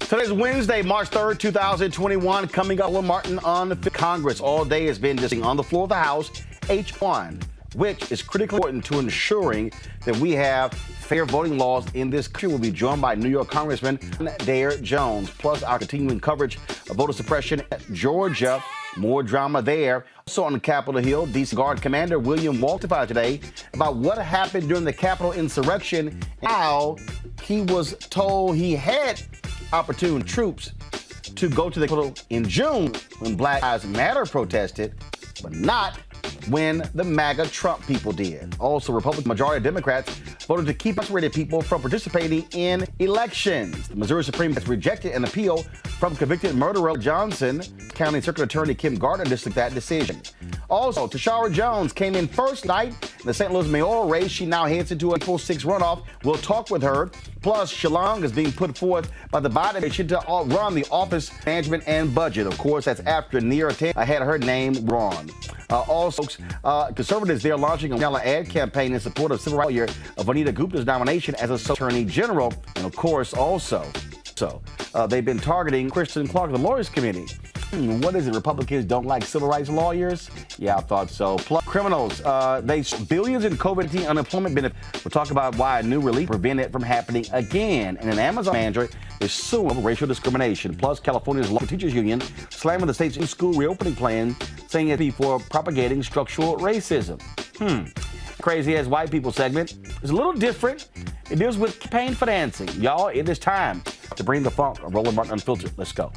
Today's Wednesday, March 3rd, 2021. Coming up with Martin on the Congress. All day has been discussing on the floor of the House H1, which is critically important to ensuring that we have fair voting laws in this country. We'll be joined by New York Congressman Dare Jones, plus our continuing coverage of voter suppression at Georgia. More drama there. Also on the Capitol Hill, D.C. Guard Commander William Walton testified today about what happened during the Capitol insurrection and how he was told he had opportune troops to go to the Capitol in June when Black Lives Matter protested, but not when the MAGA Trump people did. Also, Republican majority Democrats voted to keep incarcerated people from participating in elections. The Missouri Supreme Court has rejected an appeal from convicted murderer Johnson County Circuit Attorney Kim Gardner dismissed that decision. Also, Tashara Jones came in first night in the St. Louis mayoral race. She now heads into a April 6 runoff. We'll talk with her. Plus, Shillong is being put forth by the Biden administration to run the Office of Management and Budget. Of course, that's after Neera Tanden had her name wrong. Also, conservatives, they're launching a gala ad campaign in support of civil rights lawyer Vanita Gupta's nomination as a attorney general. And of course, they've been targeting Kristen Clark, the lawyers committee. What is it? Republicans don't like civil rights lawyers? Yeah, I thought so. Plus, criminals, they billions in COVID-19 unemployment benefits. We'll talk about why a new relief prevented it from happening again. And an Amazon manager is suing over racial discrimination. Plus, California's local teachers union slamming the state's new school reopening plan, saying it's for propagating structural racism. Crazy as white people segment is a little different. It deals with campaign financing. Y'all, it is time to bring the funk. Roland Martin Unfiltered. Let's go.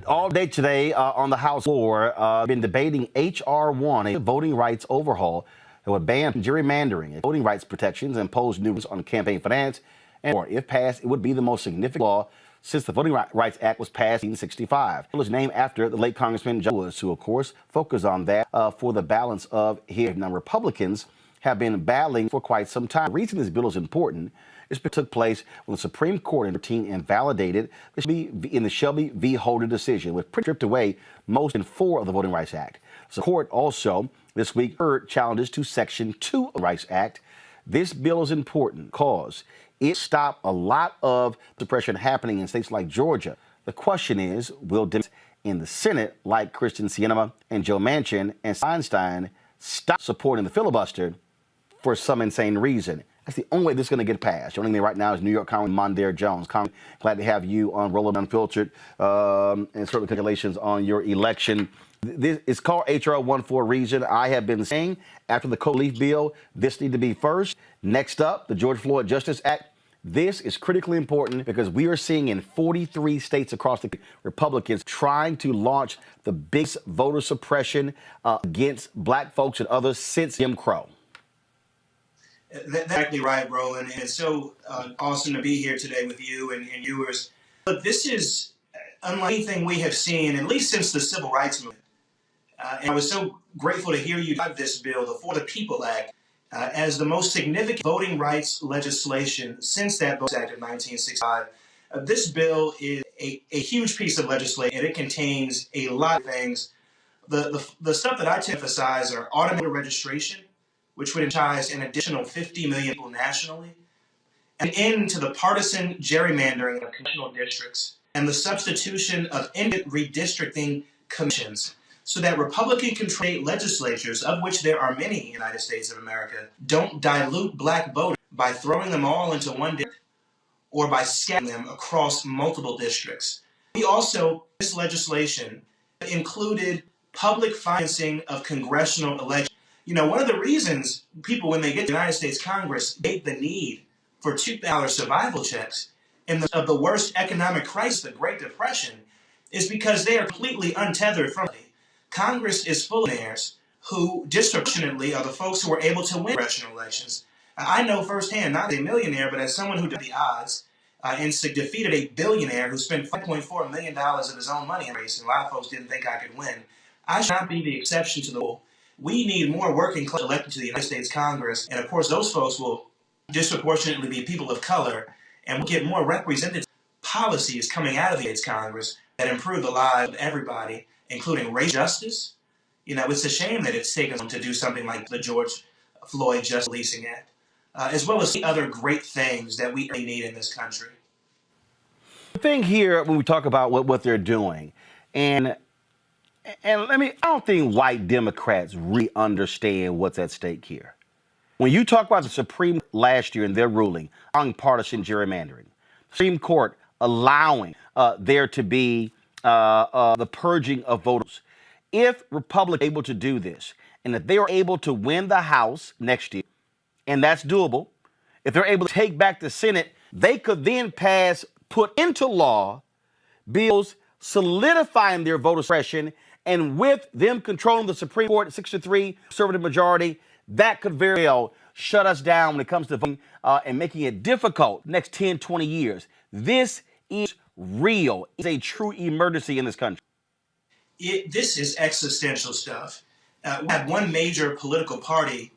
All day today on the House floor, been debating H.R. 1, a voting rights overhaul that would ban gerrymandering, voting rights protections, and impose new rules on campaign finance. And more. If passed, it would be the most significant law since the Voting Rights Act was passed in 1965. It was named after the late Congressman John Lewis, who, of course, focused on that for the balance of his. Now, Republicans have been battling for quite some time. The reason this bill is important is it took place when the Supreme Court in 2013 invalidated the Shelby v. Holder decision, which stripped away most in 4 of the Voting Rights Act. So the court also this week heard challenges to Section 2 of the Rights Act. This bill is important because it stopped a lot of suppression happening in states like Georgia. The question is, will Dems in the Senate, like Kristen Sinema and Joe Manchin and Einstein, stop supporting the filibuster for some insane reason? That's the only way this is going to get passed. Joining me right now is New York Congressman Dare Jones. Glad to have you on Roland Unfiltered, and certainly congratulations on your election. This is called H.R. 1 for a reason. I have been saying after the co-leaf bill, this needs to be first. Next up, the George Floyd Justice Act. This is critically important because we are seeing in 43 states across the Republicans trying to launch the biggest voter suppression against black folks and others since Jim Crow. That's exactly right, Roland, and it's so awesome to be here today with you and viewers. But this is unlike anything we have seen, at least since the Civil Rights Movement. And I was so grateful to hear you drive this bill, the For the People Act, as the most significant voting rights legislation since that Voting Act of 1965. This bill is a huge piece of legislation, and it contains a lot of things. The stuff that I tend to emphasize are automated registration, which would entice an additional 50 million people nationally, an end to the partisan gerrymandering of congressional districts, and the substitution of independent redistricting commissions so that Republican-controlled legislatures, of which there are many in the United States of America, don't dilute black voters by throwing them all into one district or by scattering them across multiple districts. This legislation included public financing of congressional elections. One of the reasons people, when they get to the United States Congress, debate the need for $2 survival checks in the worst economic crisis, the Great Depression, is because they are completely untethered from it. Congress is full of millionaires who disproportionately are the folks who are able to win congressional elections. I know firsthand, not as a millionaire, but as someone who did the odds and defeated a billionaire who spent $5.4 million of his own money in the race, and a lot of folks didn't think I could win. I should not be the exception to the rule. We need more working class elected to the United States Congress, and of course those folks will disproportionately be people of color, and we'll get more representative policies coming out of the States Congress that improve the lives of everybody, including racial justice. It's a shame that it's taken them to do something like the George Floyd Just Policing Act, as well as the other great things that we need in this country. The thing here, when we talk about what they're doing, and I don't think white Democrats really understand what's at stake here. When you talk about the Supreme last year and their ruling on partisan gerrymandering, Supreme Court allowing there to be the purging of voters. If Republicans are able to do this, and if they are able to win the House next year, and that's doable, if they're able to take back the Senate, they could then put into law bills solidifying their voter suppression, and with them controlling the Supreme Court at 6-3 conservative majority, that could very well shut us down when it comes to voting and making it difficult next 10, 20 years. This is real. It's a true emergency in this country. This is existential stuff. We have one major political party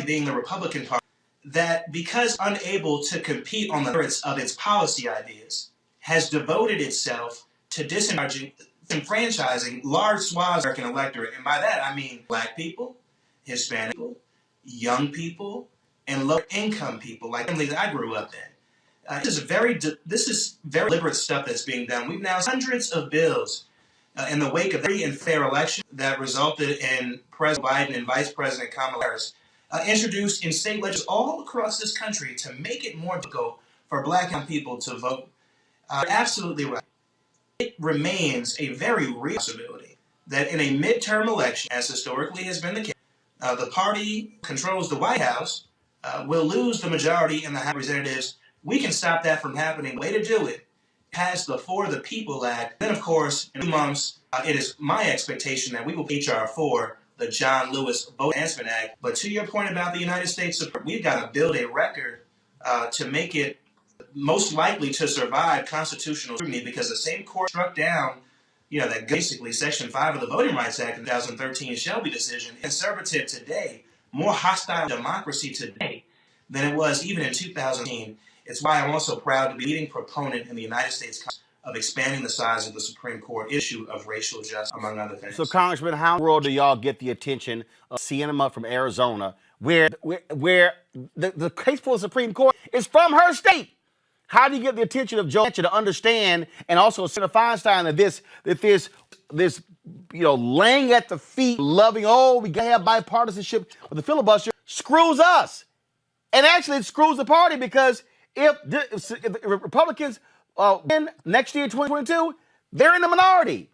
being the Republican Party, that because unable to compete on the merits of its policy ideas, has devoted itself to disenfranchising large swaths of the American electorate. And by that, I mean Black people, Hispanic people, young people, and lower income people, like families I grew up in. This is very deliberate stuff that's being done. We've now hundreds of bills in the wake of free and fair election that resulted in President Biden and Vice President Kamala Harris introduced in state legislatures all across this country to make it more difficult for Black young people to vote. You're absolutely right. It remains a very real possibility that in a midterm election, as historically has been the case, the party controls the White House will lose the majority in the House of Representatives. We can stop that from happening. The way to do it, pass the For the People Act. Then, of course, in 2 months, it is my expectation that we will HR 4, the John Lewis Vote Enhancement Act. But to your point about the United States Supreme, we've got to build a record to make it most likely to survive constitutional scrutiny, because the same court struck down, that basically Section 5 of the Voting Rights Act in 2013 Shelby decision, conservative today, more hostile to democracy today than it was even in 2010. It's why I'm also proud to be a leading proponent in the United States Congress of expanding the size of the Supreme Court issue of racial justice, among other things. So, Congressman, how in the world do y'all get the attention of Sienna from Arizona, where the case for the Supreme Court is from her state? How do you get the attention of Joe Manchin to understand, and also Senator Feinstein, that this laying at the feet, loving, we gotta have bipartisanship with the filibuster, screws us, and actually it screws the party, because if the Republicans win next year, 2022, they're in the minority.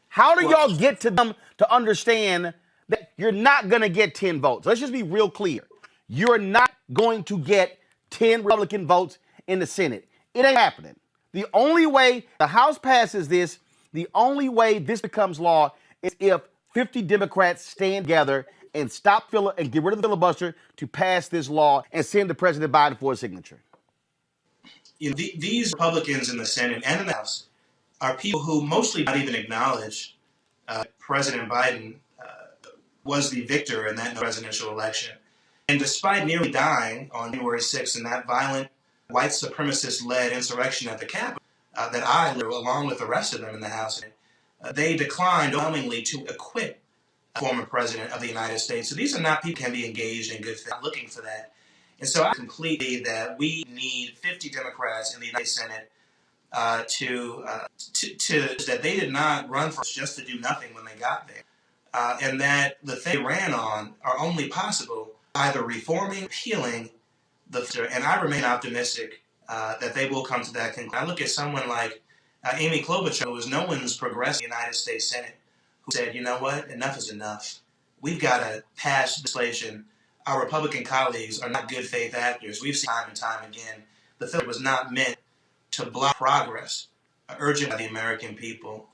How do y'all get to them to understand that you're not going to get 10 votes? Let's just be real clear. You're not going to get 10 Republican votes in the Senate. It ain't happening. The only way the House passes this, the only way this becomes law, is if 50 Democrats stand together and and get rid of the filibuster to pass this law and send to President Biden for a signature. These Republicans in the Senate and in the House are people who mostly not even acknowledge President Biden was the victor in that presidential election. And despite nearly dying on January 6th in that violent white supremacist-led insurrection at the Capitol that I led along with the rest of them in the House, they declined overwhelmingly to acquit a former president of the United States. So these are not people who can be engaged in good faith, looking for that. And so I completely that we need 50 Democrats in the United States Senate that they did not run for just to do nothing when they got there, and that the thing they ran on are only possible either reforming, repealing and I remain optimistic that they will come to that conclusion. I look at someone like Amy Klobuchar, who was no one's progressive in the United States Senate, who said, you know what, enough is enough. we've got to pass legislation. Our Republican colleagues are not good faith actors. We've seen time and time again the bill was not meant to block progress urgent by the American people.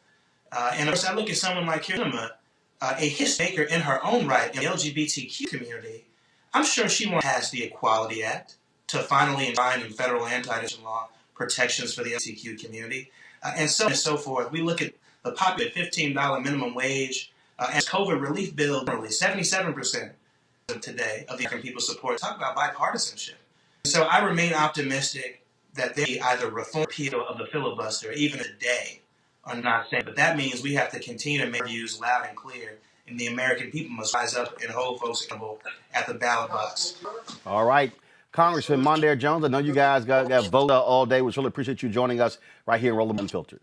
And of course, I look at someone like Kirima, a history maker in her own right in the LGBTQ community. I'm sure she wants to pass the Equality Act to finally enshrine in federal anti-discrimination law protections for the LGBTQ community, and so on and so forth. We look at the popular $15 minimum wage and COVID relief bill, generally 77% of today of the American people support. Talk about bipartisanship. So I remain optimistic that they either reform or repeal of the filibuster, even today, are not saying. But that means we have to continue to make our views loud and clear, and the American people must rise up and hold folks accountable at the ballot box. All right. Congressman Mondaire Jones, I know you guys got voted all day. We really appreciate you joining us right here in Roland Unfiltered.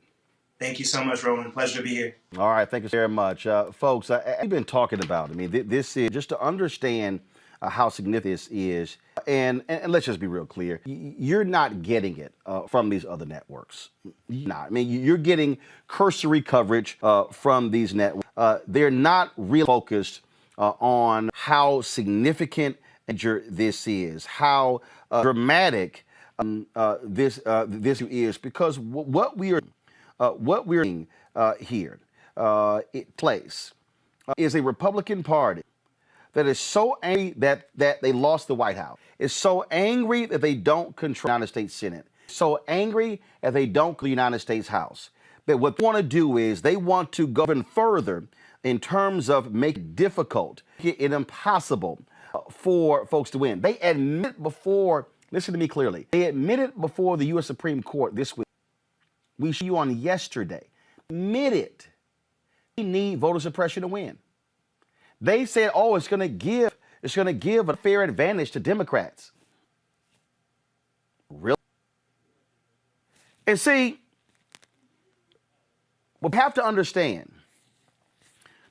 Thank you so much, Roland. Pleasure to be here. All right. Thank you very much. Folks, we've been talking about, this is just to understand how significant this is. And let's just be real clear. You're not getting it from these other networks. You're not. You're getting cursory coverage from these networks. They're not really focused on how significant this is, how dramatic this is, because what we're seeing here place is a Republican Party that is so angry that they lost the White House. Is so angry that they don't control the United States Senate. So angry that they don't control the United States House. That what they want to do is they want to go even further in terms of make it difficult, make it impossible for folks to win. They admit before, listen to me clearly, they admitted before the U.S. Supreme Court this week. We showed you on yesterday. Admitted we need voter suppression to win. They said, oh, it's going to give a fair advantage to Democrats. Really? And see, we have to understand,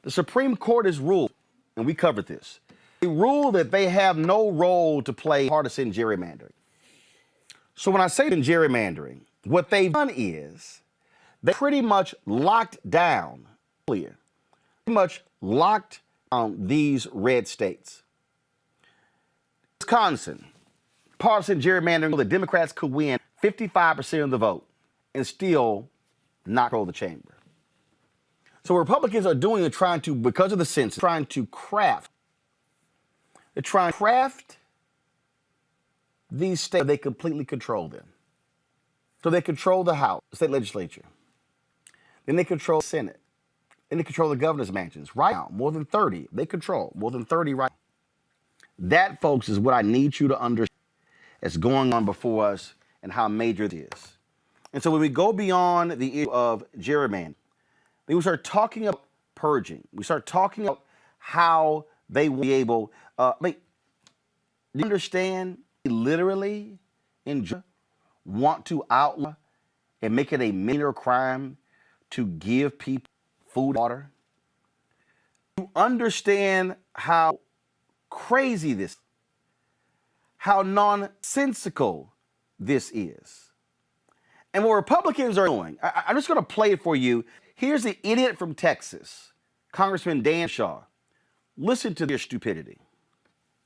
the Supreme Court has ruled, and we covered this, they ruled that they have no role to play partisan gerrymandering. So when I say gerrymandering, what they've done is they pretty much locked down, these red states. Wisconsin, partisan gerrymandering, the Democrats could win 55% of the vote and still not control the chamber. So what Republicans are doing is because of the census, trying to craft these states, they completely control them. So they control the House, the state legislature. Then they control the Senate. Then they control the governor's mansions. Right now, more than 30. They control more than 30 right now. That, folks, is what I need you to understand is going on before us and how major it is. And so when we go beyond the issue of gerrymandering, then we start talking about purging. We start talking about how they will be able, do you understand, literally in Georgia, want to outlaw and make it a minor crime to give people food and water? You understand how crazy this, how nonsensical this is. And what Republicans are doing, I'm just going to play it for you. Here's the idiot from Texas, Congressman Dan Shaw. Listen to their stupidity.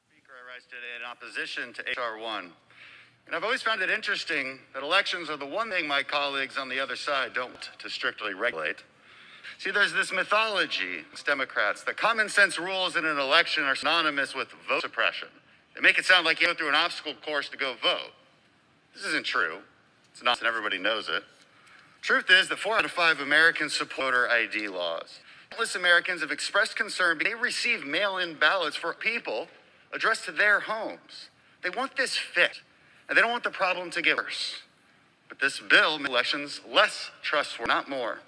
Speaker, I rise today in opposition to H.R. 1. And I've always found it interesting that elections are the one thing my colleagues on the other side don't to strictly regulate. See, there's this mythology, it's Democrats, that common sense rules in an election are synonymous with vote suppression. They make it sound like you go through an obstacle course to go vote. This isn't true. It's nonsense, and everybody knows it. Truth is that 4 out of 5 Americans support voter ID laws. Countless Americans have expressed concern because they receive mail-in ballots for people addressed to their homes. They want this fixed, and they don't want the problem to get worse. But this bill makes elections less trustworthy, not more.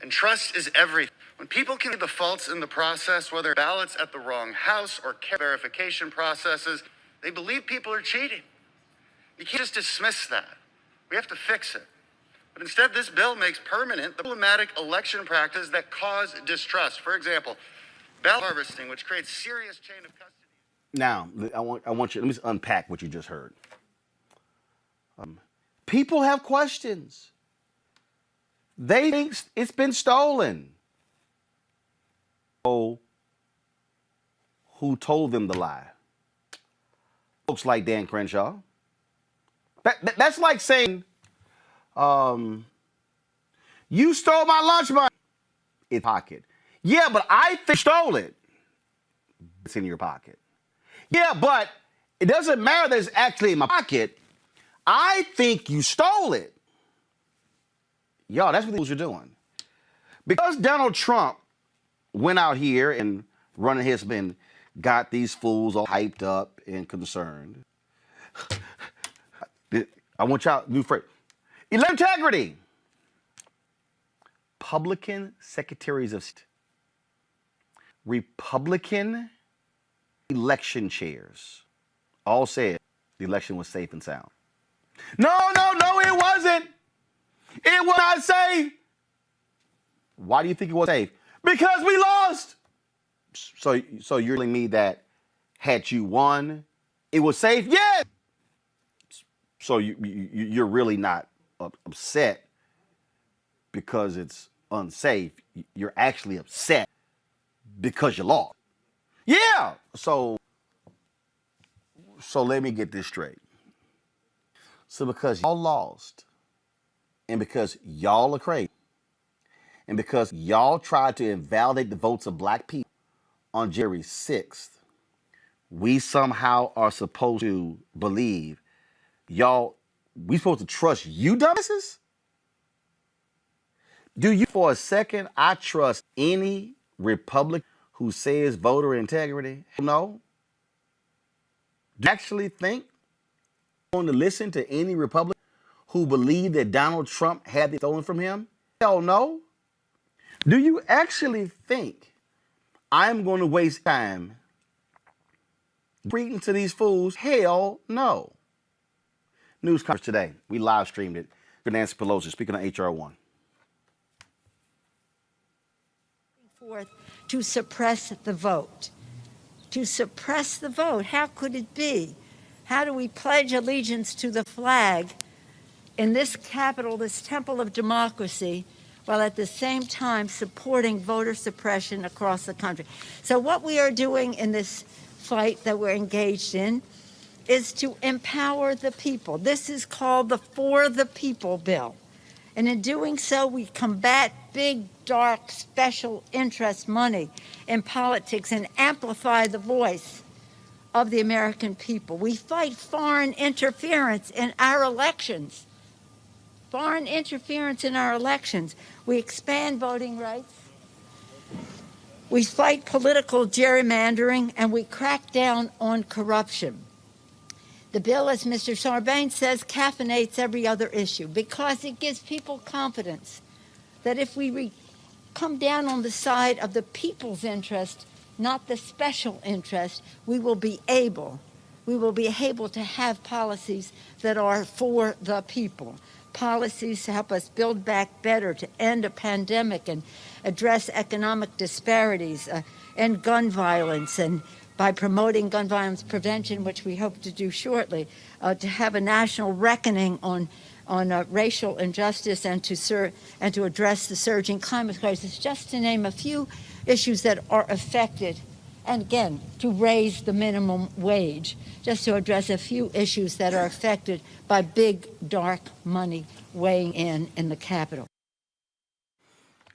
And trust is everything. When people can see the faults in the process, whether ballots at the wrong house or verification processes, they believe people are cheating. You can't just dismiss that. We have to fix it. But instead, this bill makes permanent the problematic election practices that cause distrust. For example, ballot harvesting, which creates serious chain of custody. Now, I want you, let me just unpack what you just heard. People have questions. They think it's been stolen. So who told them the lie. Folks like Dan Crenshaw. That's like saying, you stole my lunch money. It's pocket. Yeah, but I think you stole it. It's in your pocket. Yeah, but it doesn't matter that it's actually in my pocket. I think you stole it. Y'all, that's what you're doing. Because Donald Trump went out here and running his men, got these fools all hyped up and concerned. I want y'all to new phrase. Integrity. Republican secretaries of state. Republican election chairs all said the election was safe and sound. No, it wasn't. It was not safe. Why do you think it was safe? Because we lost. So you're telling me that had you won, it was safe? Yeah. So you're really not upset because it's unsafe. You're actually upset because you lost. Yeah. So let me get this straight. So because y'all lost, and because y'all are crazy, and because y'all tried to invalidate the votes of black people on January 6th, we somehow are supposed to believe we supposed to trust you dumbasses? Do you for a second I trust any Republican who says voter integrity? No. Do you actually think I'm going to listen to any Republican who believe that Donald Trump had it stolen from him? Hell no. Do you actually think I'm going to waste time reading to these fools? Hell no. News conference today. We live streamed it. Nancy Pelosi speaking on H.R. 1. Forth to suppress the vote. To suppress the vote. How could it be? How do we pledge allegiance to the flag in this capital, this temple of democracy, while at the same time supporting voter suppression across the country? So what we are doing in this fight that we're engaged in is to empower the people. This is called the For the People bill. And in doing so, we combat big, dark, special interest money in politics and amplify the voice of the American people. We fight foreign interference in our elections. Foreign interference in our elections. We expand voting rights. We fight political gerrymandering, and we crack down on corruption. The bill, as Mr. Sarbanes says, caffeinates every other issue because it gives people confidence that if we come down on the side of the people's interest, not the special interest, we will be able to have policies that are for the people. Policies to help us build back better, to end a pandemic and address economic disparities, end gun violence, and by promoting gun violence prevention, which we hope to do shortly, to have a national reckoning on racial injustice and to address the surging climate crisis, just to name a few issues that are affected, and again, to raise the minimum wage, just to address a few issues that are affected by big, dark money weighing in the Capitol.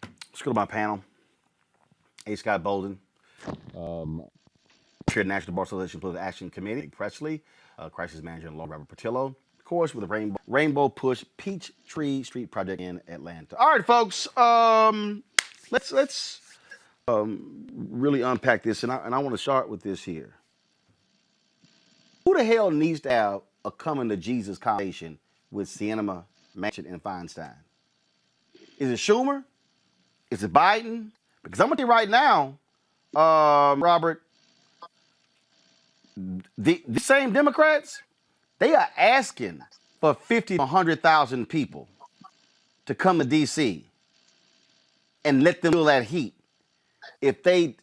Let's go to my panel. A. Scott Bolden, Chair of the National Bar Association Political Action Committee, Presley, Crisis Manager and Law, Robert Patillo, of course, with the Rainbow Push Peachtree Street Project in Atlanta. All right, folks, let's really unpack this, and I want to start with this here. Who the hell needs to have a coming to Jesus conversation with Sinema, Manchin, and Feinstein? Is it Schumer? Is it Biden? Because I'm going to tell you right now, Robert, the same Democrats, they are asking for 50 to 100,000 people to come to D.C. and let them feel that heat. If they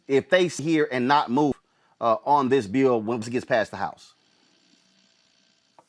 sit here and not move on this bill once it gets past the House.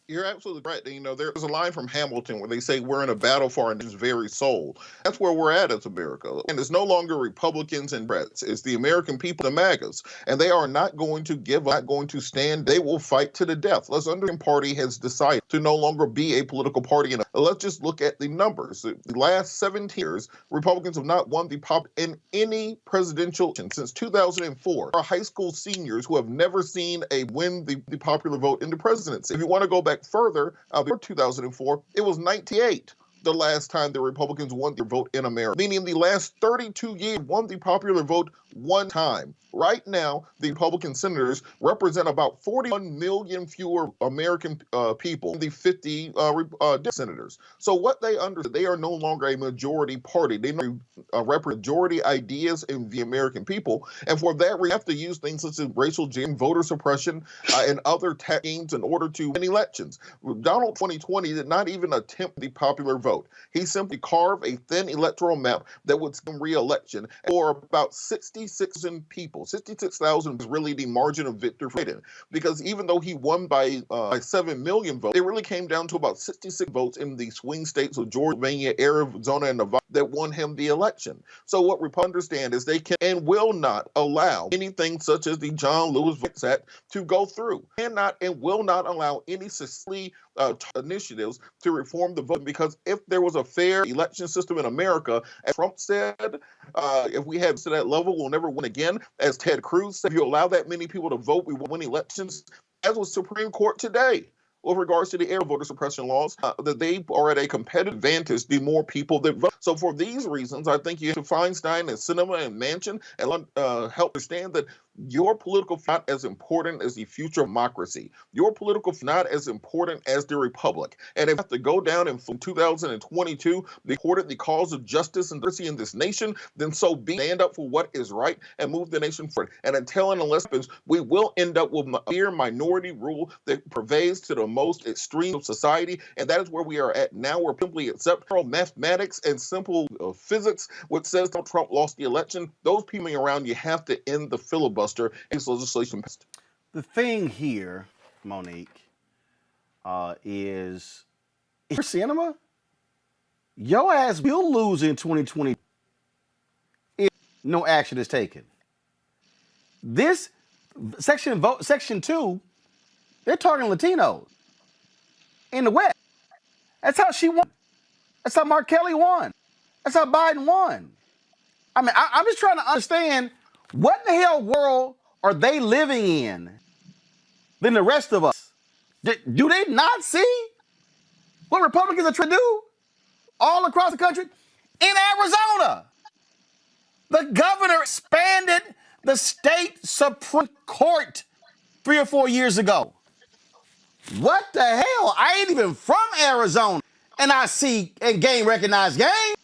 You're absolutely right. You know, there's a line from Hamilton where they say we're in a battle for our nation's very soul. That's where we're at as America. And it's no longer Republicans and Democrats. It's the American people, the MAGAs. And they are not going to give up, not going to stand. They will fight to the death. The Libertarian Party has decided to no longer be a political party. And let's just look at the numbers. The last 17 years, Republicans have not won the pop in any presidential election since 2004. Our high school seniors who have never seen a win the popular vote in the presidency. If you want to go back further, before 2004, it was 98 the last time the Republicans won their vote in America, meaning the last 32 years won the popular vote one time. Right now, the Republican senators represent about 41 million fewer American people than the 50 senators. So what they understand, they are no longer a majority party. They represent majority ideas in the American people. And for that, we have to use things such as racial gerrymandering, voter suppression, and other schemes in order to win elections. Donald 2020 did not even attempt the popular vote. He simply carved a thin electoral map that would win re-election for about 66,000 people. 66,000 was really the margin of victory for Biden, because even though he won by 7 million votes, it really came down to about 66 votes in the swing states of Georgia, Pennsylvania, Arizona, and Nevada that won him the election. So what Republicans understand is they can and will not allow anything such as the John Lewis Act to go through. Cannot and will not allow any initiatives to reform the vote, because if there was a fair election system in America, as Trump said, if we had to that level, we'll never win again. As Ted Cruz said, if you allow that many people to vote, we will win elections. As was Supreme Court today with regards to the air voter suppression laws, that they are at a competitive advantage the more people that vote. So for these reasons, I think you have to Feinstein and Sinema and Manchin and help understand that your political is not as important as the future of democracy. Your political is not as important as the republic. And if you have to go down in 2022, supported the cause of justice and diversity in this nation, then so be. Stand up for what is right and move the nation forward. And until and unless happens, we will end up with a mere minority rule that pervades to the most extreme of society. And that is where we are at now. We're simply accept mathematics and simple physics, which says Trump lost the election. Those people around you have to end the filibuster. Is legislation passed. The thing here, Monique, is if you're cinema, your ass will lose in 2020 if no action is taken. This section 2, they're targeting Latinos in the West. That's how she won. That's how Mark Kelly won. That's how Biden won. I mean, I'm just trying to understand, what the hell world are they living in than the rest of us? Do they not see what Republicans are trying to do all across the country? In Arizona, the governor expanded the state Supreme Court 3 or 4 years ago. What the hell? I ain't even from Arizona, and I see and game recognized game.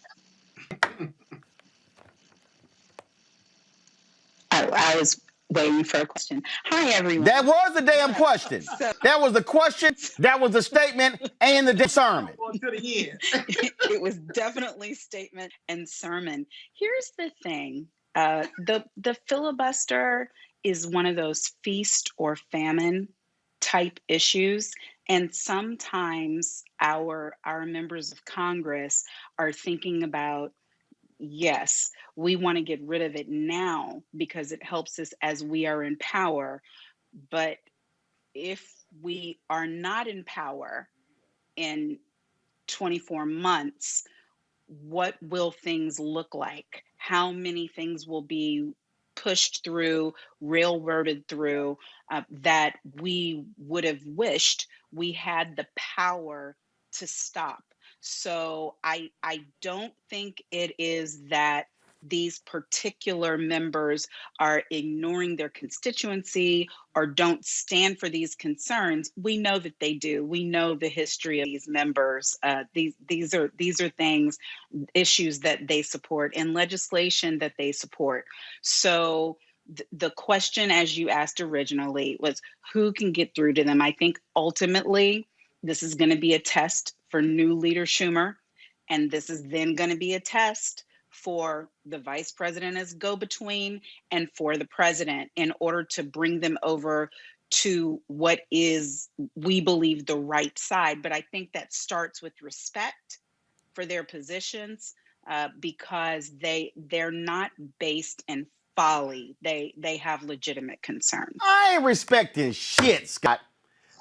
I was waiting for a question. Hi, everyone. That was the damn question. That was the question, that was the statement, and the sermon. It was definitely statement and sermon. Here's the thing. The filibuster is one of those feast or famine type issues. And sometimes our members of Congress are thinking about, yes, we want to get rid of it now because it helps us as we are in power. But if we are not in power in 24 months, what will things look like? How many things will be pushed through, railroaded through, that we would have wished we had the power to stop? So I don't think it is that these particular members are ignoring their constituency or don't stand for these concerns. We know that they do. We know the history of these members. These are things, issues that they support and legislation that they support. So the question, as you asked originally, was who can get through to them? I think ultimately this is going to be a test for new leader Schumer, and this is then going to be a test for the vice president as go-between and for the president in order to bring them over to what is, we believe, the right side. But I think that starts with respect for their positions, because they're not based in folly. They have legitimate concerns. I ain't respecting shit, Scott.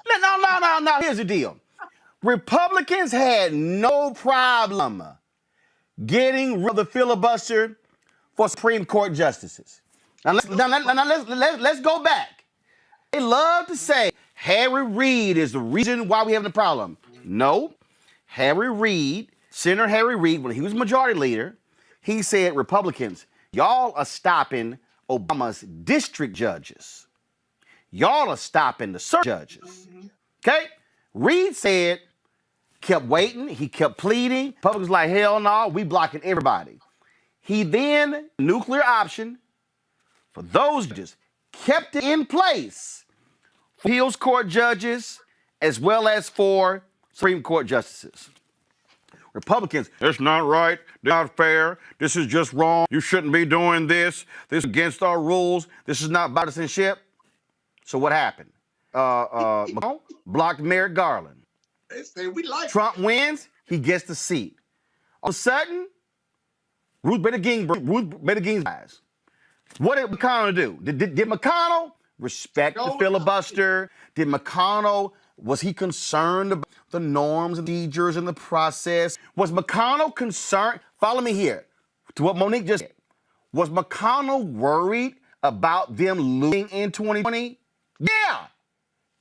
No. Here's the deal. Republicans had no problem getting rid of the filibuster for Supreme Court justices. Now let's go back. They love to say Harry Reid is the reason why we have the problem. No, Senator Harry Reid, when he was majority leader, he said, Republicans, y'all are stopping Obama's district judges. Y'all are stopping the circuit judges. Okay? Reid said, kept waiting, he kept pleading. Republicans like, hell no, we blocking everybody. He then, nuclear option for those judges, kept it in place for appeals court judges as well as for Supreme Court justices. Republicans, it's not right, it's not fair, this is just wrong, you shouldn't be doing this, this is against our rules, this is not partisanship. So what happened? McConnell blocked Merrick Garland. They say we like Trump wins, he gets the seat. All of a sudden, Ruth Bader Ginsburg dies. What did McConnell do? Did McConnell respect the filibuster? Did McConnell, was he concerned about the norms and procedures and the process? Was McConnell concerned? Follow me here to what Monique just said. Was McConnell worried about them losing in 2020? Yeah,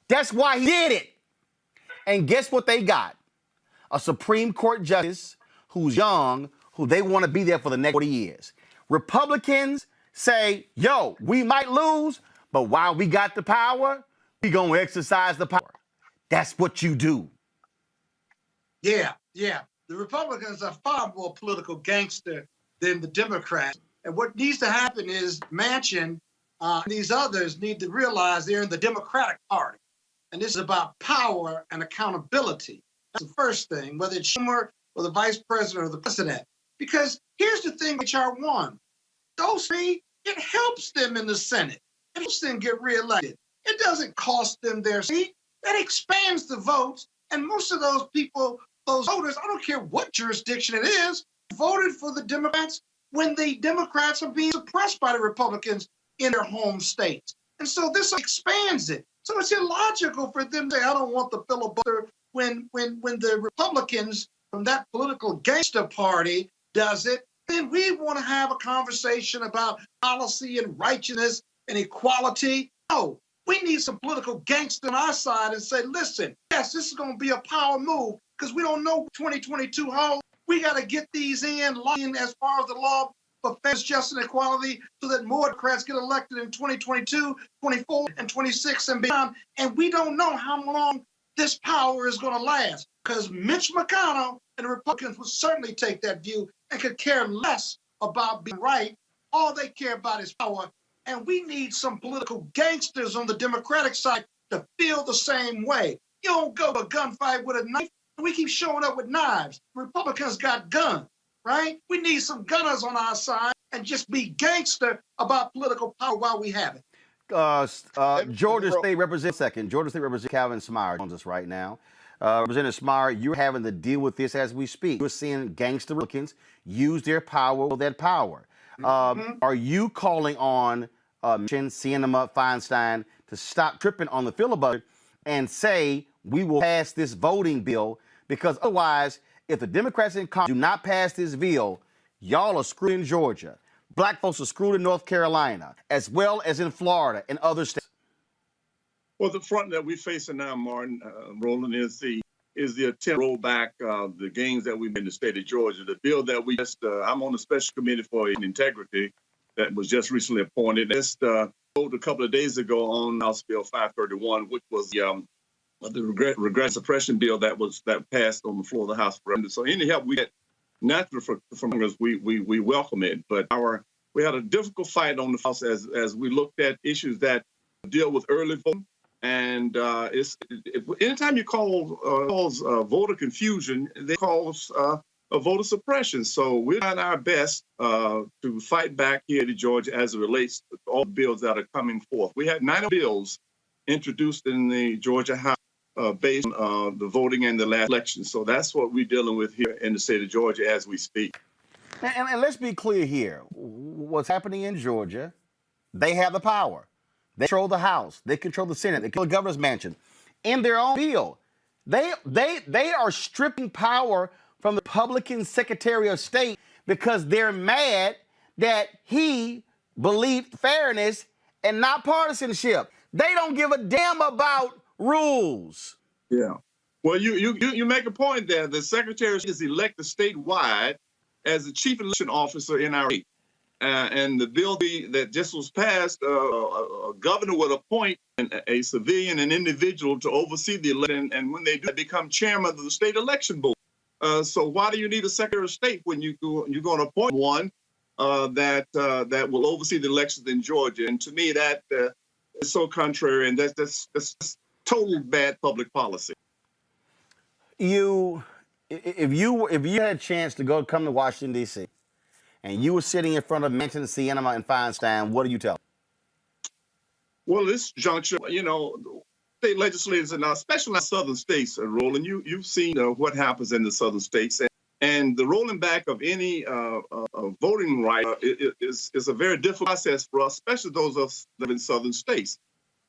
that's why he did it. And guess what they got? A Supreme Court justice who's young, who they want to be there for the next 40 years. Republicans say, yo, we might lose, but while we got the power, we gonna exercise the power. That's what you do. Yeah. The Republicans are far more political gangster than the Democrats. And what needs to happen is Manchin and these others need to realize they're in the Democratic Party. And this is about power and accountability. That's the first thing, whether it's Schumer or the vice president or the president. Because here's the thing with H.R. 1. Those three, it helps them in the Senate. It helps them get reelected. It doesn't cost them their seat. That expands the votes. And most of those people, those voters, I don't care what jurisdiction it is, voted for the Democrats when the Democrats are being suppressed by the Republicans in their home states. And so this expands it. So it's illogical for them to say, I don't want the filibuster when the Republicans from that political gangster party does it. Then we want to have a conversation about policy and righteousness and equality. No, we need some political gangster on our side and say, listen, yes, this is going to be a power move because we don't know 2022 how. We got to get these in as far as the law for fairness, justice, and equality so that more Democrats get elected in 2022, 24, and 26 and beyond. And we don't know how long this power is going to last because Mitch McConnell and the Republicans would certainly take that view and could care less about being right. All they care about is power. And we need some political gangsters on the Democratic side to feel the same way. You don't go to a gunfight with a knife. We keep showing up with knives. Republicans got guns, right? We need some gunners on our side and just be gangster about political power while we have it. Georgia State Representative Calvin Smyer joins us right now. Representative Smyer, you're having to deal with this as we speak. You're seeing gangster Republicans use their power for that power. Are you calling on Sinema Feinstein to stop tripping on the filibuster and say we will pass this voting bill? Because otherwise, if the Democrats in Congress do not pass this bill, y'all are screwed in Georgia. Black folks are screwed in North Carolina, as well as in Florida and other states. Well, the front that we're facing now, Martin, Roland, is the attempt to roll back the gains that we made in the state of Georgia. The bill that we just, I'm on the special committee for integrity that was just recently appointed. Just voted a couple of days ago on House Bill 531, which was the regret suppression bill that passed on the floor of the House. So any help we get naturally from Congress, we welcome it. But we had a difficult fight on the House as we looked at issues that deal with early voting. And anytime you cause voter confusion, they cause a voter suppression. So we're trying our best to fight back here in Georgia as it relates to all the bills that are coming forth. We had 9 bills introduced in the Georgia House based on the voting in the last election. So that's what we're dealing with here in the state of Georgia as we speak. And let's be clear here. What's happening in Georgia, they have the power. They control the House. They control the Senate. They control the governor's mansion. In their own bill, they are stripping power from the Republican Secretary of State because they're mad that he believed fairness and not partisanship. They don't give a damn about rules. Yeah. Well, you make a point there. The Secretary is elected statewide as the chief election officer in our state. And the bill that just was passed, a governor would appoint a civilian, an individual to oversee the election. And when they do, they become chairman of the state election board. So why do you need a Secretary of State when you're going to appoint one that will oversee the elections in Georgia? And to me, that is so contrary, and that's total bad public policy. If you had a chance to come to Washington, D.C., and you were sitting in front of Menton, Sienna, and Feinstein, what do you tell them? Well, this juncture, state legislators, and especially in southern states, Roland, you've seen what happens in the southern states. And the rolling back of any voting right is a very difficult process for us, especially those of us that live in southern states.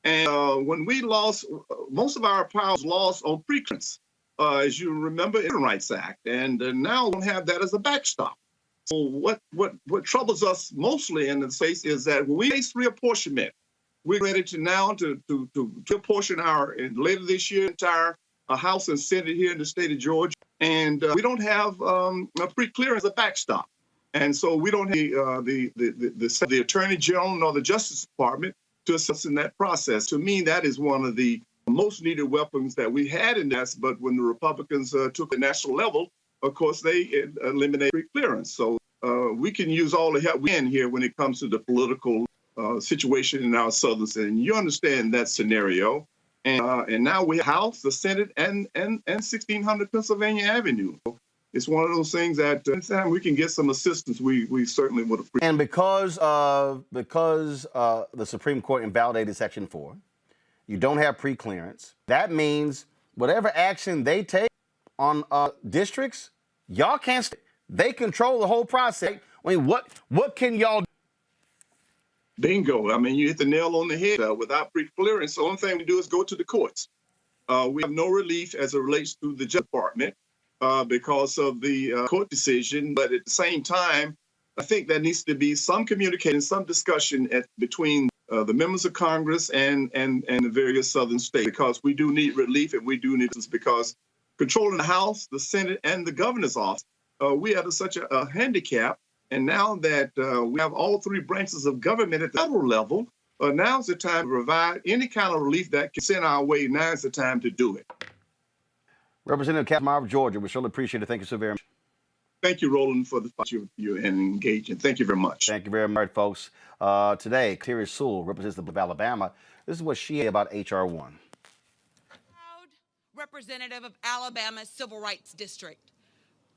And when we lost, most of our powers lost on preclearance, as you remember, in the Rights Act. And now we don't have that as a backstop. So what troubles us mostly in the states is that when we face reapportionment, we're ready to now to apportion later this year entire House and Senate here in the state of Georgia, and we don't have a pre-clearance as a backstop, and so we don't have the Attorney General nor the Justice Department to assist in that process. To me, that is one of the most needed weapons that we had in this. But when the Republicans took the national level, of course, they eliminated pre-clearance. So we can use all the help we can here when it comes to the political situation in our southern state. And you understand that scenario. And now we have House, the Senate, and 1600 Pennsylvania Avenue. It's one of those things that anytime we can get some assistance, we certainly would appreciate. And because the Supreme Court invalidated Section 4, you don't have pre-clearance. That means whatever action they take on districts, y'all can't. They control the whole process. I mean, what can y'all do? Bingo. I mean, you hit the nail on the head. Without pre-clearance, the only thing we do is go to the courts. We have no relief as it relates to the Justice Department because of the court decision. But at the same time, I think there needs to be some communication, some discussion between the members of Congress and the various southern states, because we do need relief, and we do need this because controlling the House, the Senate, and the governor's office, we have such a handicap. And now that we have all three branches of government at the federal level, now's the time to provide any kind of relief that can send our way. Now's the time to do it. Representative Kavanaugh of Georgia, we surely appreciate it. Thank you so very much. Thank you, Roland, for the thought you're engaging. Thank you very much. Thank you very much, folks. Today, Terry Sewell represents the of Alabama. This is what she said about H.R. 1. Proud representative of Alabama's Civil Rights District,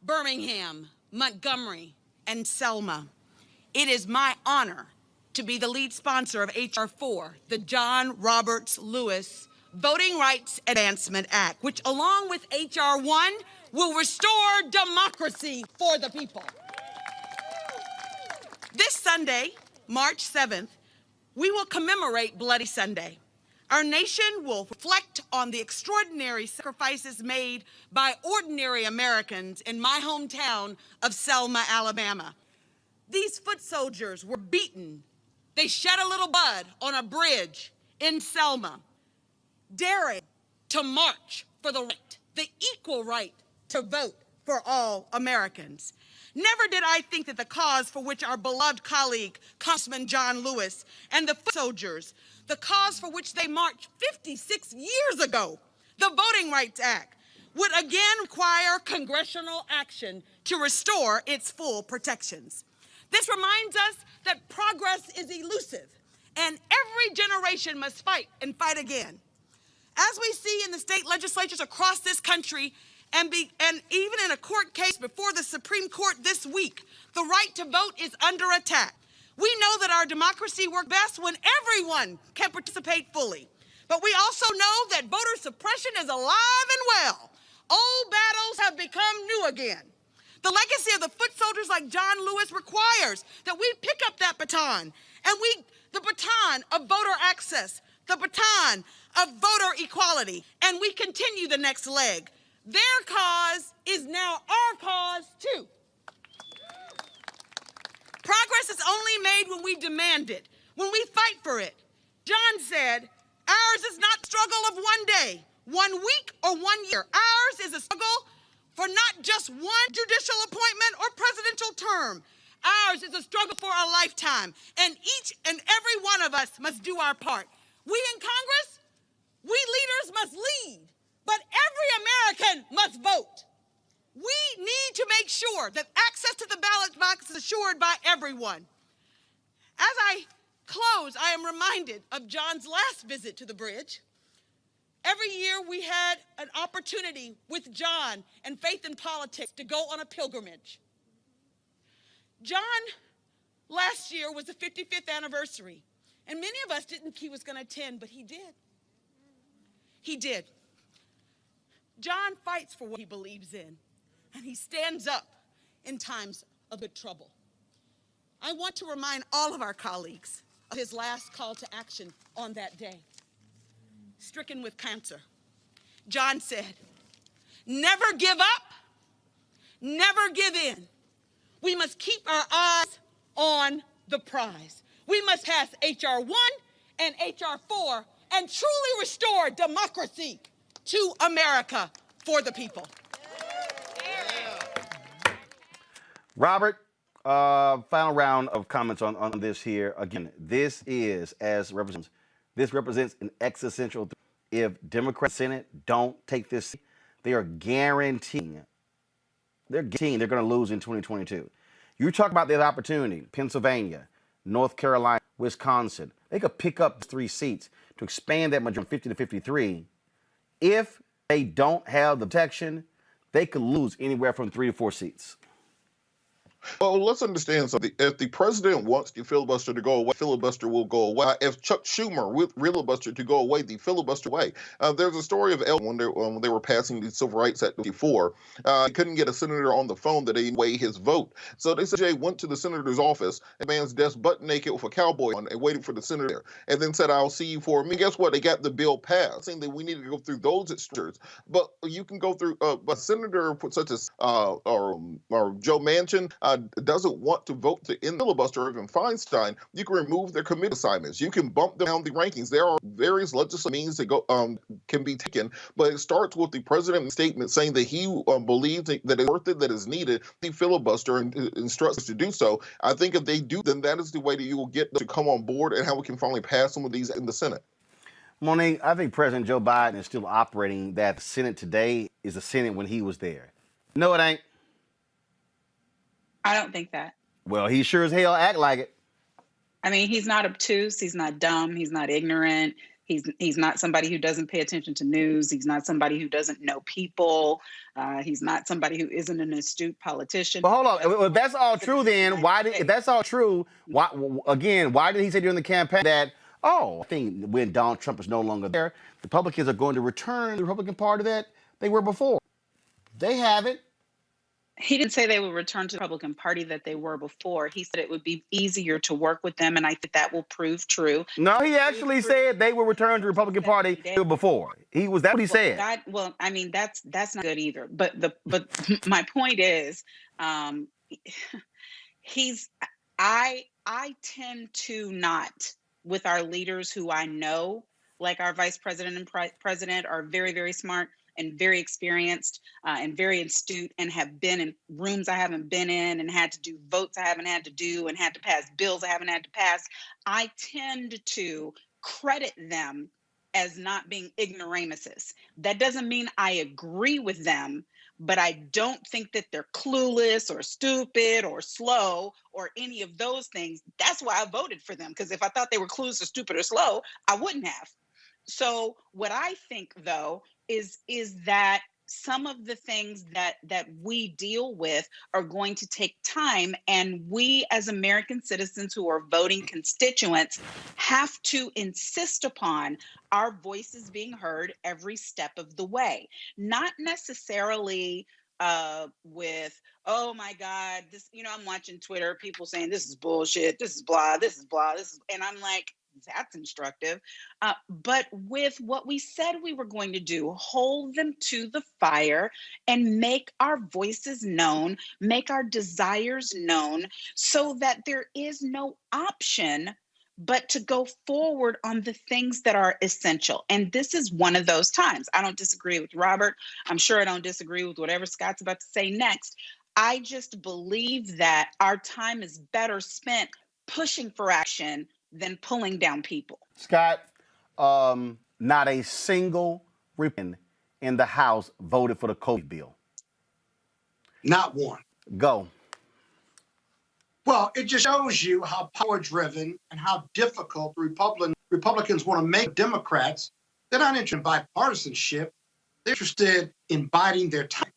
Birmingham, Montgomery, and Selma. It is my honor to be the lead sponsor of H.R. 4, the John Roberts Lewis Voting Rights Advancement Act, which, along with H.R. 1, will restore democracy for the people. This Sunday, March 7th, we will commemorate Bloody Sunday. Our nation will reflect on the extraordinary sacrifices made by ordinary Americans in my hometown of Selma, Alabama. These foot soldiers were beaten. They shed a little blood on a bridge in Selma, daring to march for the right, the equal right to vote for all Americans. Never did I think that the cause for which our beloved colleague, Congressman John Lewis, and the foot soldiers, the cause for which they marched 56 years ago, the Voting Rights Act, would again require congressional action to restore its full protections. This reminds us that progress is elusive, and every generation must fight and fight again. As we see in the state legislatures across this country, and even in a court case before the Supreme Court this week, the right to vote is under attack. We know that our democracy works best when everyone can participate fully. But we also know that voter suppression is alive and well. Old battles have become new again. The legacy of the foot soldiers like John Lewis requires that we pick up that baton, and the baton of voter access, the baton of voter equality, and we continue the next leg. Their cause is now our cause too. Progress is only made when we demand it, when we fight for it. John said, ours is not a struggle of one day, 1 week, or 1 year. Ours is a struggle for not just one judicial appointment or presidential term. Ours is a struggle for a lifetime, and each and every one of us must do our part. We in Congress, we leaders must lead, but every American must vote. We need to make sure that access to the ballot box is assured by everyone. As I close, I am reminded of John's last visit to the bridge. Every year we had an opportunity with John and Faith in Politics to go on a pilgrimage. John, last year was the 55th anniversary, and many of us didn't think he was going to attend, but he did. He did. John fights for what he believes in, and he stands up in times of good trouble. I want to remind all of our colleagues of his last call to action on that day. Stricken with cancer, John said, never give up, never give in. We must keep our eyes on the prize. We must pass H.R. 1 and H.R. 4 and truly restore democracy to America for the people. Robert, final round of comments on this here. Again, this represents an existential threat. If Democrats Senate don't take this, they are guaranteeing they're going to lose in 2022. You talk about the opportunity, Pennsylvania, North Carolina, Wisconsin. They could pick up 3 seats to expand that majority from 50 to 53. If they don't have the protection, they could lose anywhere from 3 to 4 seats. Well, let's understand something. If the president wants the filibuster to go away, filibuster will go away. If Chuck Schumer wants filibuster to go away, the filibuster away. There's a story of when they were passing the Civil Rights Act before. He couldn't get a senator on the phone that he'd weigh his vote. So they said Jay went to the senator's office, a man's desk butt naked with a cowboy on, and waited for the senator there, and then said, "I'll see you for me." Guess what? They got the bill passed, saying that we need to go through those structures. But you can go through a senator such as or Joe Manchin. Doesn't want to vote to end the filibuster, or even Feinstein, you can remove their committee assignments. You can bump them down the rankings. There are various legislative means that can be taken, but it starts with the president's statement saying that he believes that it's worth it, that is needed, the filibuster, and instructs us to do so. I think if they do, then that is the way that you will get to come on board and how we can finally pass some of these in the Senate. Monique, I think President Joe Biden is still operating that the Senate today is the Senate when he was there. No, it ain't. I don't think that. Well, he sure as hell act like it. I mean, he's not obtuse. He's not dumb. He's not ignorant. He's not somebody who doesn't pay attention to news. He's not somebody who doesn't know people. He's not somebody who isn't an astute politician. But hold on. If that's all true, then if that's all true, why did he say during the campaign that, I think when Donald Trump is no longer there, Republicans are going to return to the Republican Party that they were before? They haven't. He didn't say they would return to the Republican Party that they were before. He said it would be easier to work with them, and I think that will prove true. No, he actually said they will return to the Republican Party before. That's what he said. I mean, that's not good either. But my point is, I tend to not, with our leaders who I know, like our vice president and president, are very, very smart and very experienced and very astute, and have been in rooms I haven't been in, and had to do votes I haven't had to do, and had to pass bills I haven't had to pass. I tend to credit them as not being ignoramuses. That doesn't mean I agree with them, but I don't think that they're clueless or stupid or slow or any of those things. That's why I voted for them, because if I thought they were clueless or stupid or slow, I wouldn't have. So what I think, though, is that some of the things that we deal with are going to take time, and we as American citizens who are voting constituents have to insist upon our voices being heard every step of the way, not necessarily with, oh my God, this, I'm watching Twitter, people saying this is bullshit, this is blah, this is blah, this is, and I'm like, that's instructive. But with what we said we were going to do, hold them to the fire and make our voices known, make our desires known, so that there is no option but to go forward on the things that are essential. And this is one of those times. I don't disagree with Robert. I'm sure I don't disagree with whatever Scott's about to say next. I just believe that our time is better spent pushing for action than pulling down people. Scott, not a single Republican in the House voted for the COVID bill. Not one. Go. Well, it just shows you how power-driven and how difficult Republicans want to make Democrats. They're not interested in bipartisanship. They're interested in biding their time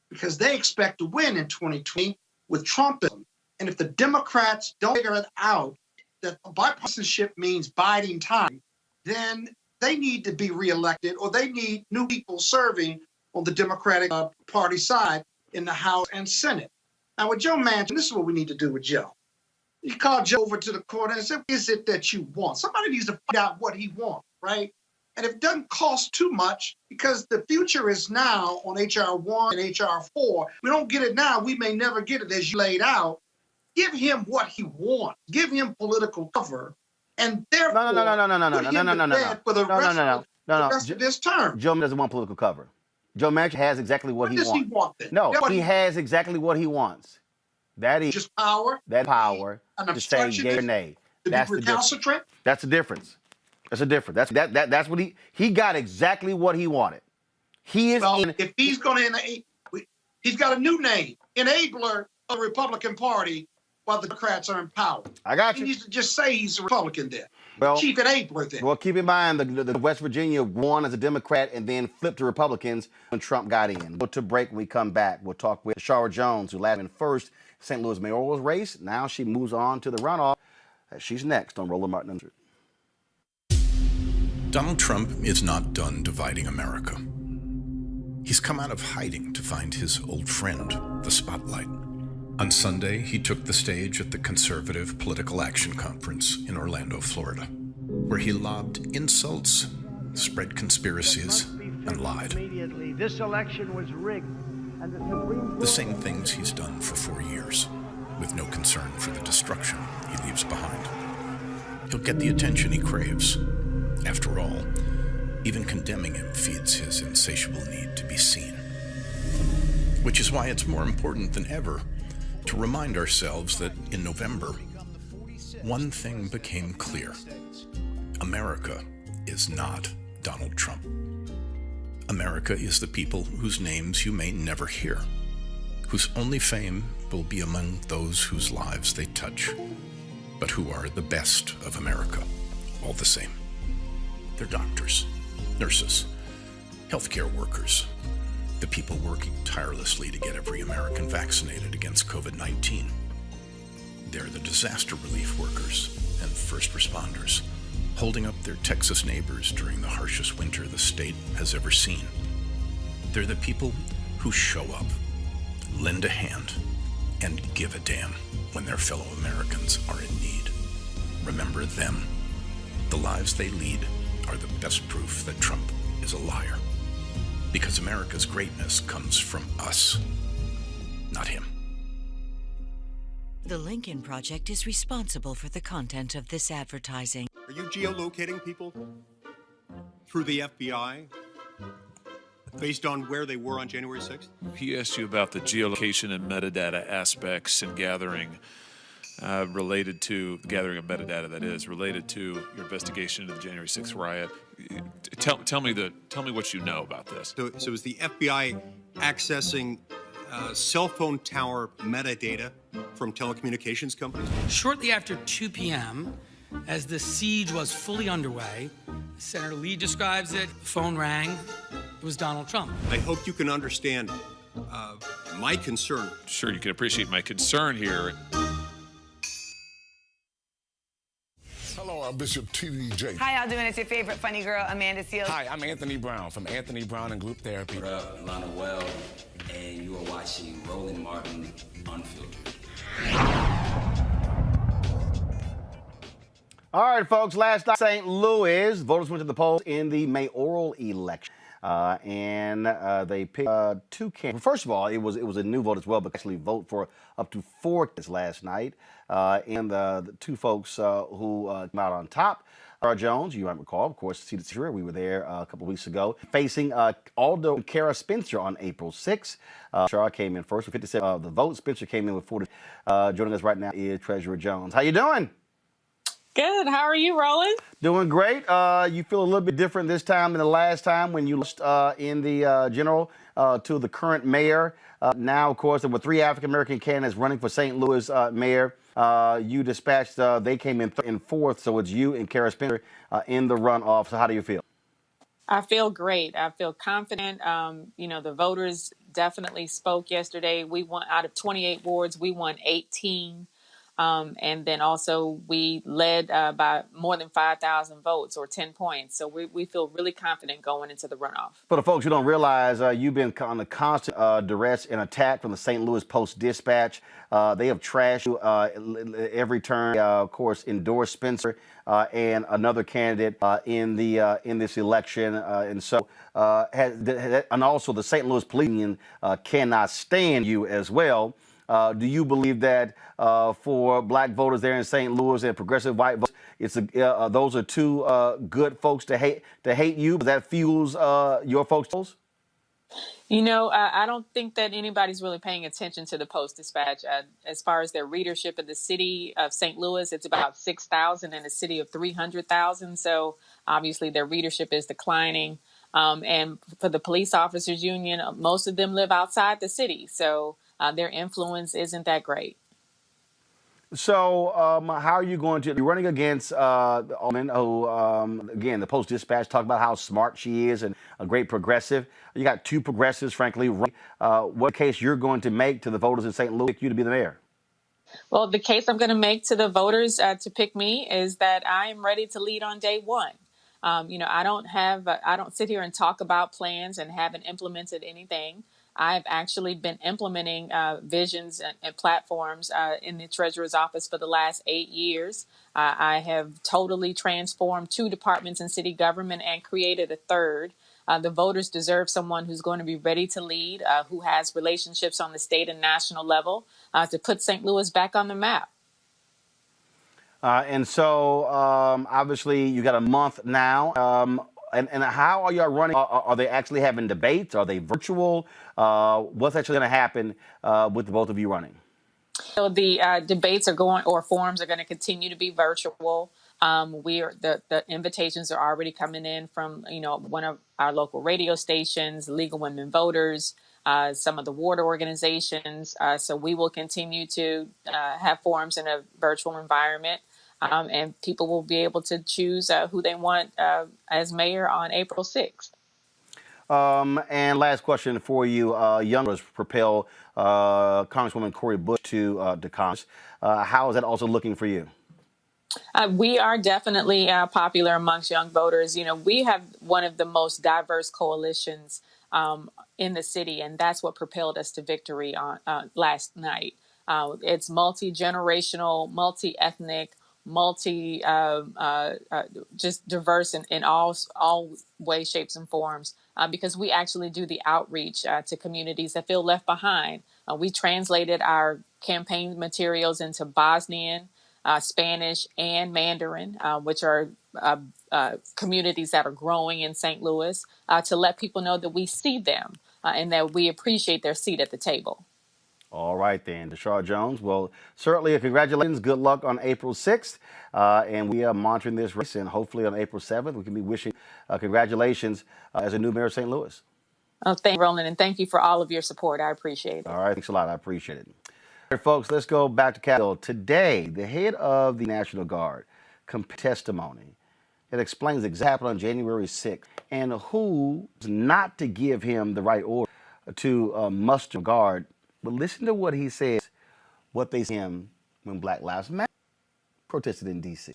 because they expect to win in 2020 with Trumpism. And if the Democrats don't figure it out, that bipartisanship means biding time, then they need to be reelected, or they need new people serving on the Democratic Party side in the House and Senate. Now, with Joe Manchin, this is what we need to do with Joe. You call Joe over to the corner and say, what is it that you want? Somebody needs to find out what he wants, right? And if it doesn't cost too much, because the future is now on H.R. 1 and H.R. 4, we don't get it now, we may never get it as you laid out. Give him what he wants. Give him political cover, and therefore no. for the rest of this term. Joe doesn't want political cover. Joe Manchin has exactly what he wants. What does he want then? No, he has exactly what he wants. That is just power. That power to say yay or nay. That's the recalcitrant. That's the difference. That's a difference. That's what he got exactly what he wanted. He is. Well, if he's going to, he's got a new name, enabler of the Republican Party, while the Democrats are in power. I got you. He needs to just say he's a Republican then. Well, chief enabler then. Well, keep in mind the West Virginia won as a Democrat and then flipped to Republicans when Trump got in. We'll to break when we come back. We'll talk with Shara Jones, who last in first St. Louis mayoral race. Now she moves on to the runoff. She's next on Roland Martin Untitled. Donald Trump is not done dividing America. He's come out of hiding to find his old friend, the spotlight. On Sunday, he took the stage at the Conservative Political Action Conference in Orlando, Florida, where he lobbed insults, spread conspiracies, and lied. This election was rigged. And the same things he's done for 4 years, with no concern for the destruction he leaves behind. He'll get the attention he craves. After all, even condemning him feeds his insatiable need to be seen. Which is why it's more important than ever to remind ourselves that in November, one thing became clear. America is not Donald Trump. America is the people whose names you may never hear, whose only fame will be among those whose lives they touch, but who are the best of America, all the same. They're doctors, nurses, healthcare workers, the people working tirelessly to get every American vaccinated against COVID-19. They're the disaster relief workers and first responders, holding up their Texas neighbors during the harshest winter the state has ever seen. They're the people who show up, lend a hand, and give a damn when their fellow Americans are in need. Remember them. The lives they lead are the best proof that Trump is a liar. Because America's greatness comes from us, not him. The Lincoln Project is responsible for the content of this advertising. Are you geolocating people through the FBI based on where they were on January 6th? He asked you about the geolocation and metadata aspects and gathering related to gathering of metadata, that is related to your investigation into the January 6th riot. Tell me what you know about this. So is the FBI accessing cell phone tower metadata from telecommunications companies? Shortly after 2 p.m., as the siege was fully underway, Senator Lee describes it, phone rang, it was Donald Trump. I hope you can understand my concern. Sure, you can appreciate my concern here. Hello, I'm Bishop T.D. Hi, y'all doing? It's your favorite funny girl, Amanda Seals. Hi, I'm Anthony Brown from Anthony Brown and Group Therapy. What up, Lana Well, and you are watching Roland Martin Unfiltered. All right, folks, last night, St. Louis, voters went to the polls in the mayoral election. They picked two candidates. First of all, it was a new vote as well, but actually vote for up to 4 candidates last night. The two folks who came out on top, Sarah Jones, you might recall, of course, seated here. We were there a couple of weeks ago, facing Aldo and Kara Spencer on April 6th. Sarah came in first with 57 of the votes. Spencer came in with 40. Joining us right now is Treasurer Jones. How you doing? Good. How are you, Roland? Doing great. You feel a little bit different this time than the last time when you lost in the general to the current mayor. Now, of course, there were 3 African-American candidates running for St. Louis mayor. You dispatched, they came in fourth, so it's you and Kara Spencer in the runoff. So how do you feel? I feel great. I feel confident. The voters definitely spoke yesterday. We won out of 28 wards. We won 18. And then also we led by more than 5,000 votes or 10 points. So we feel really confident going into the runoff. For the folks who don't realize, you've been on the constant duress and attack from the St. Louis Post-Dispatch. They have trashed you every turn. Of course, endorsed Spencer and another candidate in this election. And also the St. Louis Police Union cannot stand you as well. Do you believe that for black voters there in St. Louis and progressive white voters, those are two good folks to hate you? That fuels your folks? I don't think that anybody's really paying attention to the Post-Dispatch. As far as their readership in the city of St. Louis, it's about 6,000 in a city of 300,000. So obviously their readership is declining. And for the police officers union, most of them live outside the city. So their influence isn't that great. So how are you going to be running against the woman who, again, the Post-Dispatch talked about how smart she is and a great progressive. You got 2 progressives, frankly. What case you're going to make to the voters in St. Louis for you to be the mayor? Well, the case I'm going to make to the voters to pick me is that I am ready to lead on day one. I don't sit here and talk about plans and haven't implemented anything. I've actually been implementing visions and platforms in the treasurer's office for the last 8 years. I have totally transformed 2 departments in city government and created a 3rd. The voters deserve someone who's going to be ready to lead, who has relationships on the state and national level to put St. Louis back on the map. Obviously, you got a month now. And how are y'all running? Are they actually having debates? Are they virtual? What's actually going to happen with the both of you running? So the debates forums are going to continue to be virtual. The invitations are already coming in from one of our local radio stations, League of Women Voters, some of the ward organizations. So we will continue to have forums in a virtual environment. And people will be able to choose who they want as mayor on April 6th. And last question for you. Young voters propel Congresswoman Cori Bush to Congress. How is that also looking for you? We are definitely popular amongst young voters. We have one of the most diverse coalitions in the city, and that's what propelled us to victory on last night. It's multi-generational, multi-ethnic, just diverse in all ways, shapes, and forms, because we actually do the outreach to communities that feel left behind. We translated our campaign materials into Bosnian, Spanish, and Mandarin, which are communities that are growing in St. Louis, to let people know that we see them and that we appreciate their seat at the table. All right, then. Deshaun Jones, well, certainly congratulations. Good luck on April 6th. And we are monitoring this race, and hopefully on April 7th, we can be wishing congratulations as a new mayor of St. Louis. Oh, thank you, Roland, and thank you for all of your support. I appreciate it. All right, thanks a lot. I appreciate it. All right, folks, let's go back to Capitol. Today, the head of the National Guard testimony. It explains exactly what happened on January 6th and who not to give him the right order to muster guard. But listen to what he says, what they said to him when Black Lives Matter protested in D.C.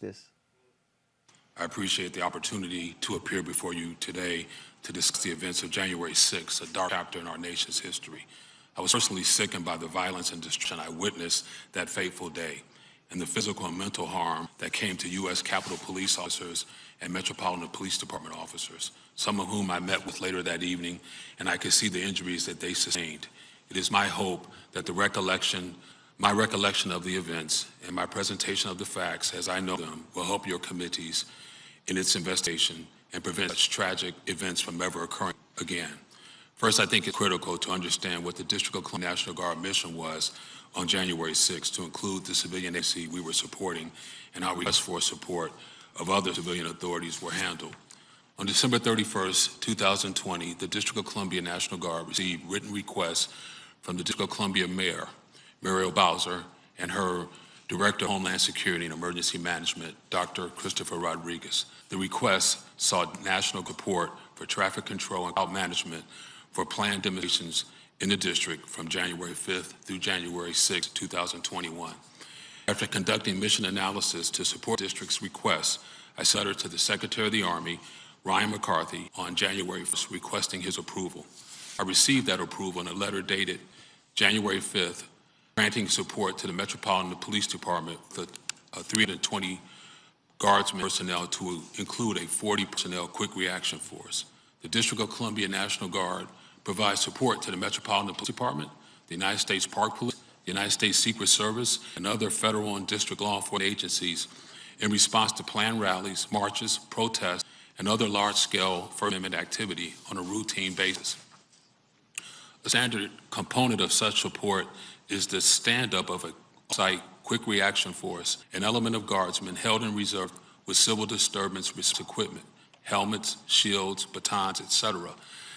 I appreciate the opportunity to appear before you today to discuss the events of January 6th, a dark chapter in our nation's history. I was personally sickened by the violence and destruction I witnessed that fateful day, and the physical and mental harm that came to U.S. Capitol Police officers and Metropolitan Police Department officers, some of whom I met with later that evening, and I could see the injuries that they sustained. It is my hope that my recollection of the events and my presentation of the facts as I know them will help your committees in its investigation and prevent such tragic events from ever occurring again. First, I think it's critical to understand what the District of Columbia National Guard mission was on January 6th, to include the civilian agency we were supporting, and our request for support of other civilian authorities were handled. On December 31st, 2020, the District of Columbia National Guard received written requests from the District of Columbia Mayor, Mayoral Bowser, and her Director of Homeland Security and Emergency Management, Dr. Christopher Rodriguez. The request sought national support for traffic control and crowd management for planned demonstrations in the district from January 5th through January 6, 2021. After conducting mission analysis to support the district's request, I sent a letter to the Secretary of the Army, Ryan McCarthy, on January 1st requesting his approval. I received that approval in a letter dated January 5th, granting support to the Metropolitan Police Department for 320 Guardsmen personnel to include a 40 personnel quick reaction force. The District of Columbia National Guard provides support to the Metropolitan Police Department, the United States Park Police, the United States Secret Service, and other federal and district law enforcement agencies in response to planned rallies, marches, protests, and other large-scale First Amendment activity on a routine basis. A standard component of such support is the stand-up of a site quick reaction force, an element of guardsmen held in reserve with civil disturbance risk equipment, helmets, shields, batons, etc.,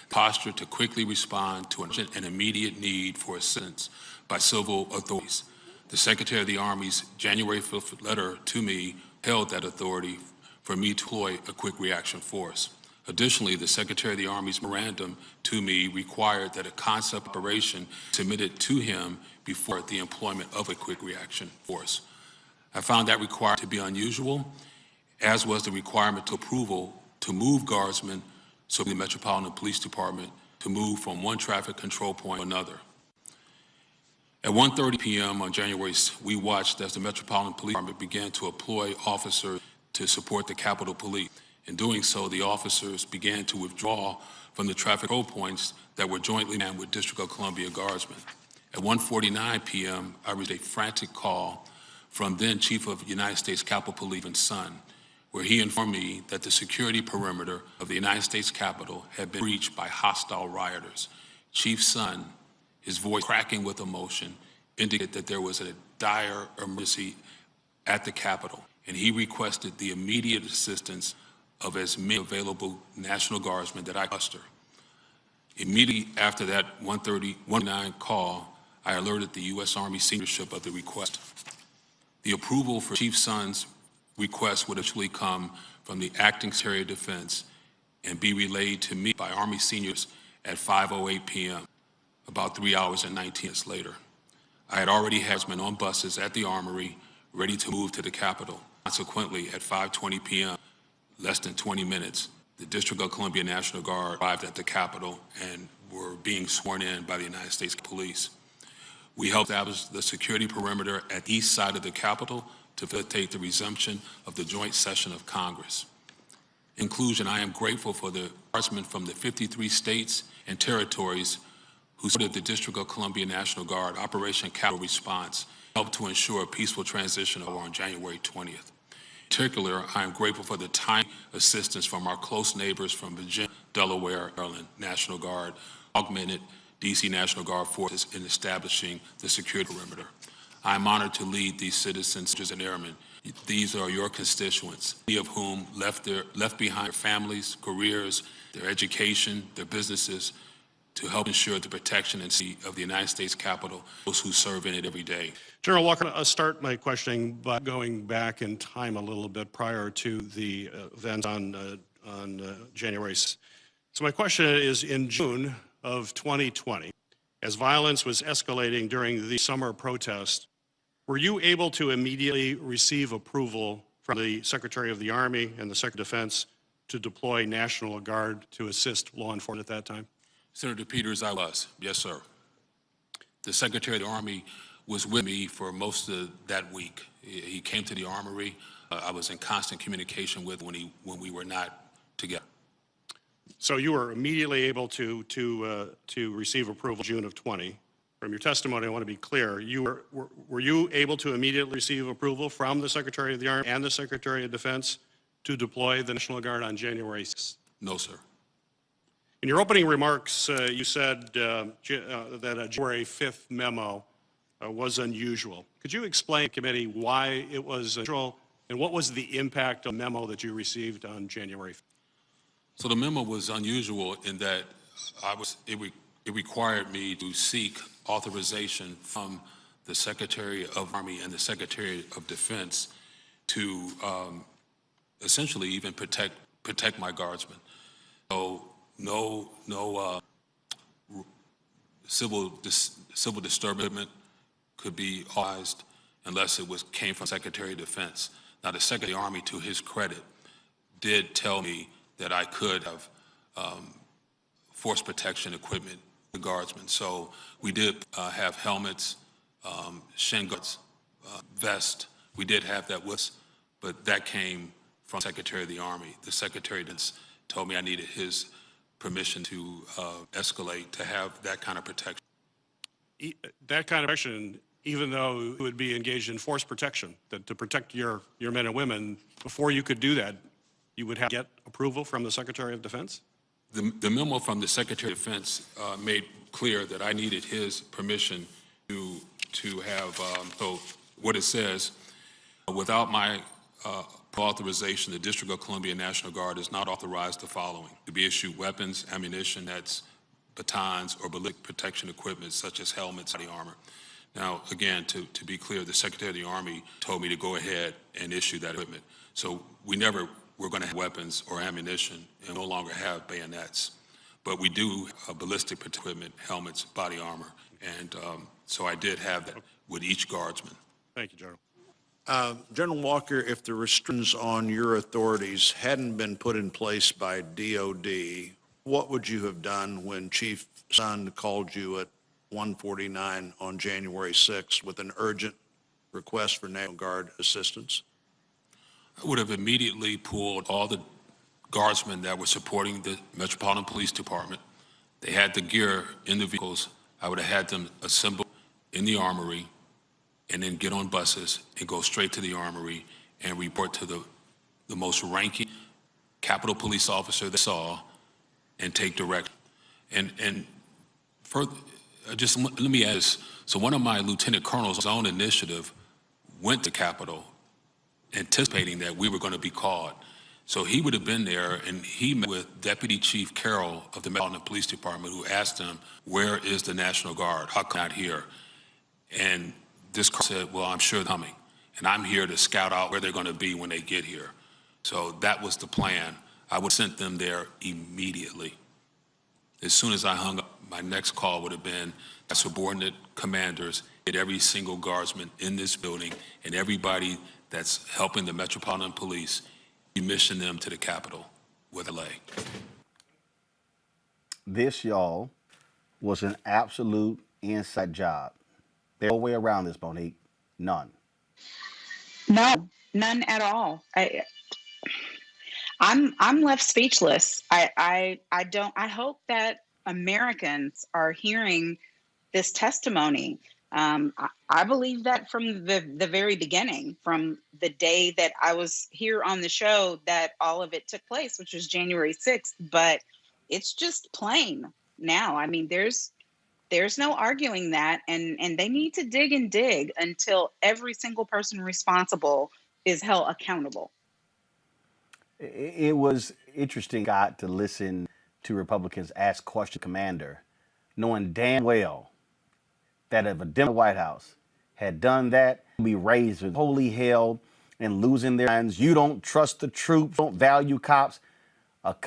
posture to quickly respond to an immediate need for assistance by civil authorities. The Secretary of the Army's January 5th letter to me held that authority for me to deploy a quick reaction force. Additionally, the Secretary of the Army's memorandum to me required that a concept operation submitted to him before the employment of a quick reaction force. I found that required to be unusual, as was the requirement to approval to move guardsmen so the Metropolitan Police Department to move from one traffic control point to another. At 1:30 p.m. on January 6th, we watched as the Metropolitan Police Department began to deploy officers to support the Capitol Police. In doing so, the officers began to withdraw from the traffic control points that were jointly manned with District of Columbia Guardsmen. At 1:49 p.m., I received a frantic call from then Chief of United States Capitol Police and Son, where he informed me that the security perimeter of the United States Capitol had been breached by hostile rioters. Chief Son, his voice cracking with emotion, indicated that there was a dire emergency at the Capitol, and he requested the immediate assistance of as many available National Guardsmen that I muster. Immediately after that 1:39 call, I alerted the U.S. Army seniorship of the request. The approval for Chief Son's request would actually come from the Acting Secretary of Defense and be relayed to me by Army seniors at 5:08 p.m., about 3 hours and 19 minutes later. I had already had guardsmen on buses at the Armory ready to move to the Capitol. Consequently, at 5:20 p.m., less than 20 minutes, the District of Columbia National Guard arrived at the Capitol and were being sworn in by the United States Police. We helped establish the security perimeter at the east side of the Capitol to facilitate the resumption of the joint session of Congress. In conclusion, I am grateful for the guardsmen from the 53 states and territories who supported the District of Columbia National Guard Operation Capitol Response, helped to ensure a peaceful transition on January 20th. In particular, I am grateful for the timely assistance from our close neighbors from Virginia, Delaware, Maryland National Guard, augmented D.C. National Guard forces in establishing the security perimeter. I am honored to lead these citizens and airmen. These are your constituents, many of whom left behind their families, careers, their education, their businesses, to help ensure the protection and safety of the United States Capitol, those who serve in it every day. General Walker, I'll start my questioning by going back in time a little bit prior to the events on on January 6th. So my question is, in June of 2020, as violence was escalating during the summer protest, were you able to immediately receive approval from the Secretary of the Army and the Secretary of Defense to deploy National Guard to assist law enforcement at that time? Senator Peters, I was. Yes, sir. The Secretary of the Army was with me for most of that week. He came to the Armory. I was in constant communication with when we were not together. So you were immediately able to receive approval June of 20. From your testimony, I want to be clear. Were you able to immediately receive approval from the Secretary of the Army and the Secretary of Defense to deploy the National Guard on January 6th? No, sir. In your opening remarks, you said that a January 5th memo was unusual. Could you explain to the committee why it was unusual and what was the impact of the memo that you received on January 5th? So the memo was unusual in that it required me to seek authorization from the Secretary of Army and the Secretary of Defense to essentially even protect my guardsmen. So no civil disturbance could be authorized unless it came from Secretary of Defense. Now, the Secretary of the Army, to his credit, did tell me that I could have force protection equipment with guardsmen. So we did have helmets, shin guards, vest. We did have that with us, but that came from Secretary of the Army. The Secretary told me I needed his permission to escalate to have that kind of protection. That kind of protection, even though it would be engaged in force protection, that to protect your men and women, before you could do that, you would have to get approval from the Secretary of Defense? The memo from the Secretary of Defense made clear that I needed his permission to have, so what it says, without my authorization, the District of Columbia National Guard is not authorized the following: to be issued weapons, ammunition, that's batons, or ballistic protection equipment such as helmets, body armor. Now, again, to be clear, the Secretary of the Army told me to go ahead and issue that equipment. So we never were going to have weapons or ammunition and no longer have bayonets. But we do ballistic equipment, helmets, body armor. And so I did have that with each guardsman. Thank you, General. General Walker, if the restrictions on your authorities hadn't been put in place by DOD, what would you have done when Chief Sund called you at 1:49 on January 6th with an urgent request for National Guard assistance? I would have immediately pulled all the guardsmen that were supporting the Metropolitan Police Department. They had the gear in the vehicles. I would have had them assemble in the Armory and then get on buses and go straight to the Armory and report to the most ranking Capitol Police officer they saw and take direction. And further, just let me add this. So one of my lieutenant colonels, his own initiative, went to Capitol anticipating that we were going to be called. So he would have been there, and he met with Deputy Chief Carroll of the Metropolitan Police Department, who asked him, where is the National Guard? How come not here? And this colonel said, well, I'm sure they're coming, and I'm here to scout out where they're going to be when they get here. So that was the plan. I would have sent them there immediately. As soon as I hung up, my next call would have been subordinate commanders, get every single guardsman in this building and everybody that's helping the Metropolitan Police, mission them to the Capitol with LA. This, y'all, was an absolute inside job. There's no way around this, Monique. None. No, none at all. I'm left speechless. I hope that Americans are hearing this testimony. I believe that from the very beginning, from the day that I was here on the show, that all of it took place, which was January 6th. But it's just plain now. I mean, there's no arguing that, and they need to dig and dig until every single person responsible is held accountable. It was interesting, Scott, to listen to Republicans ask question commander, knowing damn well that if a Democrat White House had done that, be raised with holy hell and losing their minds. You don't trust the troops, don't value cops.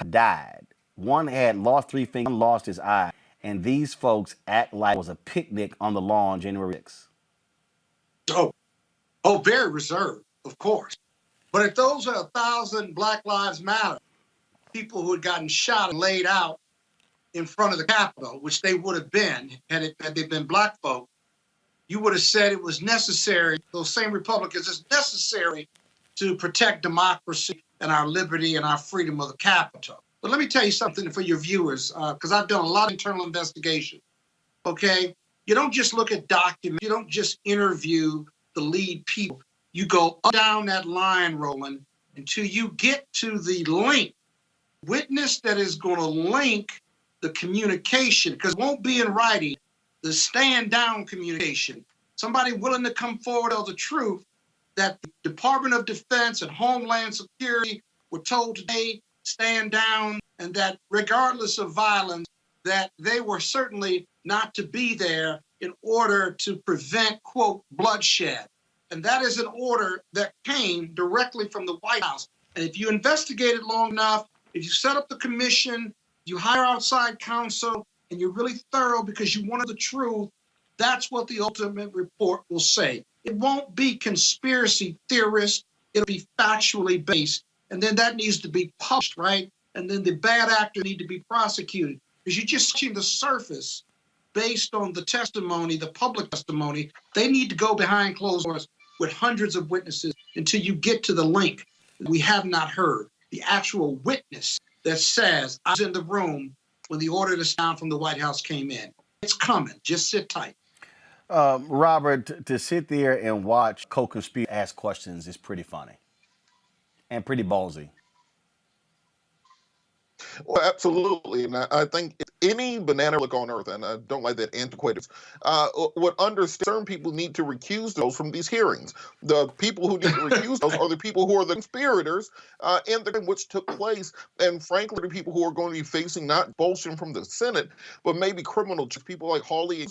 died. One had lost 3 fingers, one lost his eye. And these folks act like it was a picnic on the lawn January 6th. Oh, very reserved, of course. But if those are 1,000 Black Lives Matter, people who had gotten shot and laid out in front of the Capitol, which they would have been had they been black folk, you would have said it was necessary, those same Republicans, it's necessary to protect democracy and our liberty and our freedom of the Capitol. But let me tell you something for your viewers, because I've done a lot of internal investigation, okay? You don't just look at documents. You don't just interview the lead people. You go up down that line, Roland, until you get to the link, witness that is going to link the communication, because it won't be in writing, the stand down communication. Somebody willing to come forward of the truth that the Department of Defense and Homeland Security were told today, stand down, and that regardless of violence, that they were certainly not to be there in order to prevent, quote, bloodshed. And that is an order that came directly from the White House. And if you investigate it long enough, if you set up the commission, you hire outside counsel, and you're really thorough because you wanted the truth, that's what the ultimate report will say. It won't be conspiracy theorists. It'll be factually based. And then that needs to be published, right? And then the bad actor need to be prosecuted. Because you're just touching the surface based on the testimony, the public testimony. They need to go behind closed doors with hundreds of witnesses until you get to the link we have not heard. The actual witness that says, I was in the room when the order to stand from the White House came in. It's coming. Just sit tight. Robert, to sit there and watch co-conspirators ask questions is pretty funny and pretty ballsy. Well, absolutely. And I think any banana look on earth, and I don't like that antiquated, would understand certain people need to recuse those from these hearings. The people who need to recuse those are the people who are the conspirators in the which took place. And frankly, the people who are going to be facing not expulsion from the Senate, but maybe criminal people like Hawley.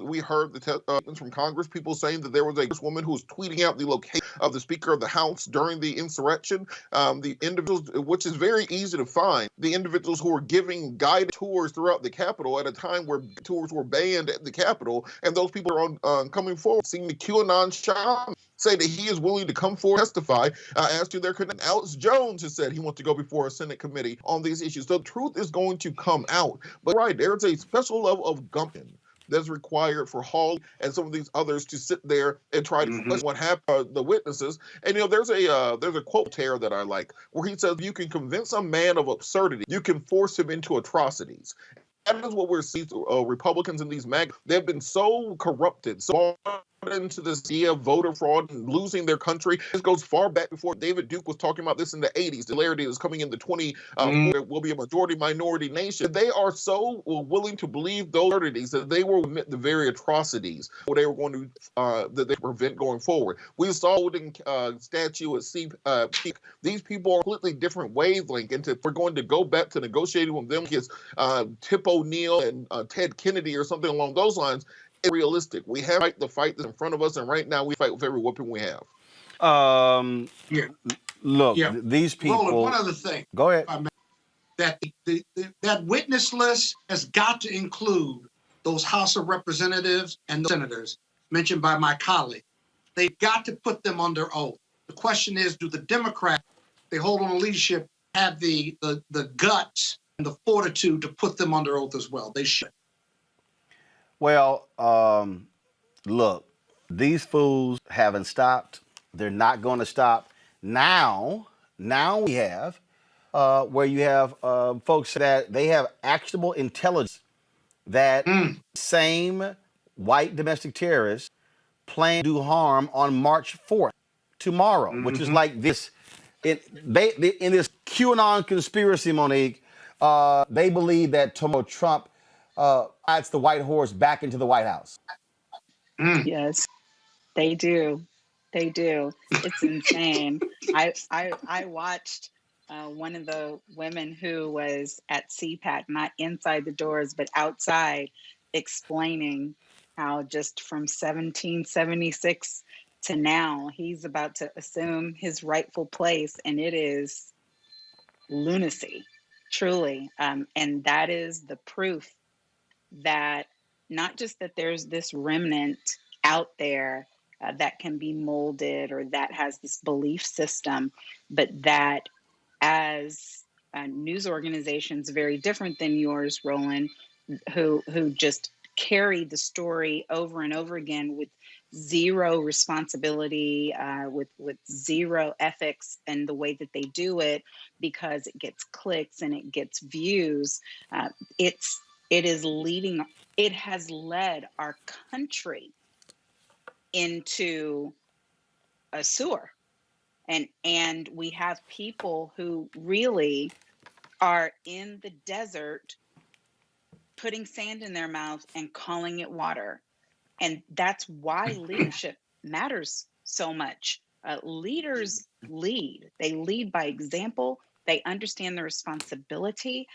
We heard the from Congress, people saying that there was a woman who was tweeting out the location of the Speaker of the House during the insurrection. The individuals, which is very easy to find, the individuals who were giving guided tours throughout the Capitol at a time where tours were banned at the Capitol, and those people are coming forward, seeing the QAnon shaman say that he is willing to come forward and testify as to their connection. Alex Jones has said he wants to go before a Senate committee on these issues. So the truth is going to come out. But right, there's a special level of gumption that's required for Hall and some of these others to sit there and try to question what happened, the witnesses. And there's a quote here that I like where he says, "You can convince a man of absurdity, you can force him into atrocities." That is what we're seeing. Republicans in these they've been so corrupted, so into this idea of voter fraud and losing their country. This goes far back before David Duke was talking about this in the 80s. The hilarity is coming in the 20, will be a majority-minority nation. They are so willing to believe those absurdities that they will admit the very atrocities they were going to that they prevent going forward. We saw holding statue at Peak. These people are completely different wavelength. And if we're going to go back to negotiating with them, his Tip O'Neill and Ted Kennedy or something along those lines, it's realistic. We have the fight that's in front of us, and right now we fight with every weapon we have. Look, these people. Roland, one other thing. Go ahead. That that witness list has got to include those House of Representatives and the senators mentioned by my colleague. They've got to put them under oath. The question is, do the Democrats, they hold on to leadership, have the guts and the fortitude to put them under oath as well? They should. Well, look, these fools haven't stopped. They're not going to stop. Now we have where you have folks that they have actionable intelligence that same white domestic terrorists plan to do harm on March 4th, tomorrow, which is like this. In this QAnon conspiracy, Monique, they believe that Trump rides the white horse back into the White House. Yes, they do. They do. It's insane. I watched one of the women who was at CPAC, not inside the doors, but outside, explaining how just from 1776 to now, he's about to assume his rightful place, and it is lunacy. Truly. And that is the proof that not just that there's this remnant out there that can be molded or that has this belief system, but that as news organizations very different than yours, Roland, who just carry the story over and over again with zero responsibility, with zero ethics in the way that they do it, because it gets clicks and it gets views. It has led our country into a sewer. And we have people who really are in the desert putting sand in their mouth and calling it water. And that's why leadership matters so much. Leaders lead. They lead by example. They understand the responsibility.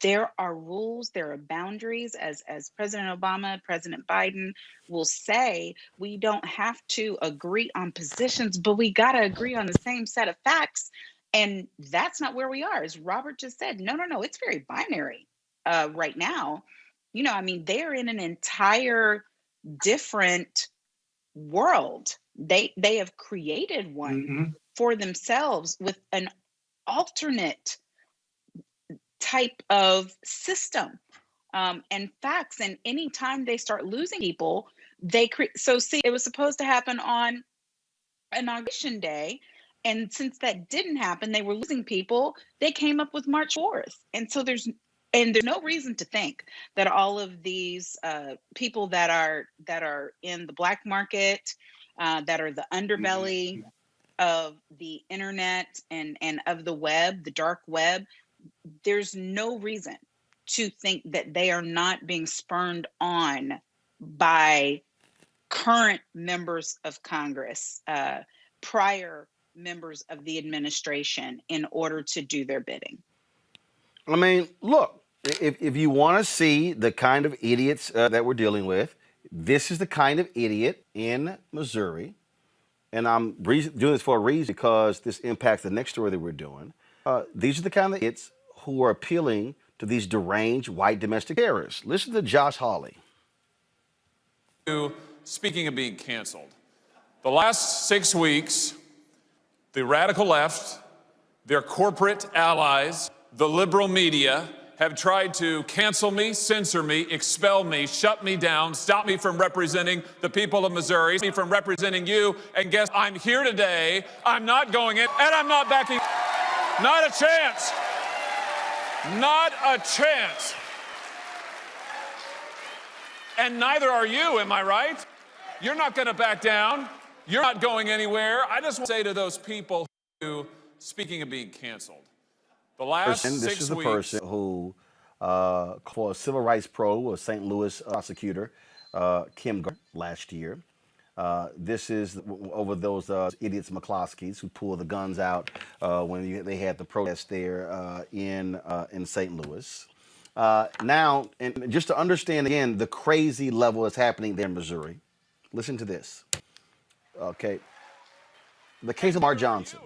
There are rules, there are boundaries. As President Obama, President Biden will say, we don't have to agree on positions, but we got to agree on the same set of facts. And that's not where we are. As Robert just said, no, it's very binary right now. They're in an entire different world. They have created one for themselves with an alternate type of system and facts. And anytime they start losing people, they create. So see, it was supposed to happen on Inauguration Day. And since that didn't happen, they were losing people. They came up with March 4th. And so there's no reason to think that all of these people that are in the black market, that are the underbelly of the internet and of the web, the dark web, there's no reason to think that they are not being spurned on by current members of Congress, prior members of the administration, in order to do their bidding. Look, if you want to see the kind of idiots that we're dealing with, this is the kind of idiot in Missouri. And I'm doing this for a reason, because this impacts the next story that we're doing. These are the kind of idiots who are appealing to these deranged white domestic terrorists. Listen to Josh Hawley. Speaking of being canceled, the last 6 weeks, the radical left, their corporate allies, the liberal media have tried to cancel me, censor me, expel me, shut me down, stop me from representing the people of Missouri, me from representing you. And guess I'm here today. I'm not going in, and I'm not backing. Not a chance. Not a chance. And neither are you, am I right? You're not going to back down. You're not going anywhere. I just want to say to those people who, speaking of being canceled, the last 6 weeks. This is the person who, for a civil rights pro, a St. Louis prosecutor, Kim Gardner, last year. This is over those idiots McCloskeys who pulled the guns out when they had the protest there in St. Louis. Now, and just to understand again the crazy level that's happening there in Missouri, listen to this. Okay, the case of Mark Johnson,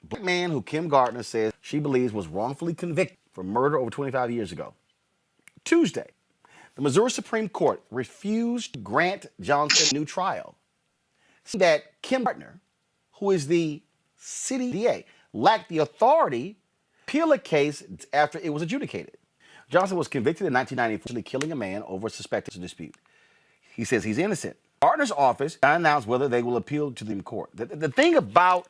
black man who Kim Gardner says she believes was wrongfully convicted for murder over 25 years ago. Tuesday, the Missouri Supreme Court refused to grant Johnson a new trial, saying that Kim Gardner, who is the city DA, lacked the authority to appeal a case after it was adjudicated. Johnson was convicted in 1994 for killing a man over a suspected dispute. He says he's innocent. Gardner's office announced whether they will appeal to the court. The thing about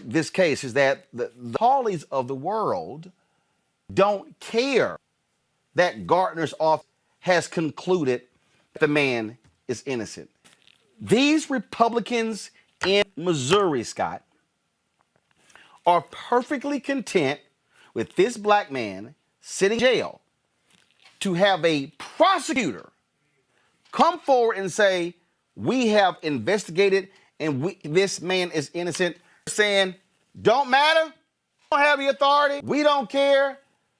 this case is that the Hawleys of the world don't care that Gardner's office has concluded that the man is innocent. These Republicans in Missouri, Scott, are perfectly content with this black man sitting in jail to have a prosecutor come forward and say, we have investigated and this man is innocent, saying, don't matter, don't have the authority, we don't care,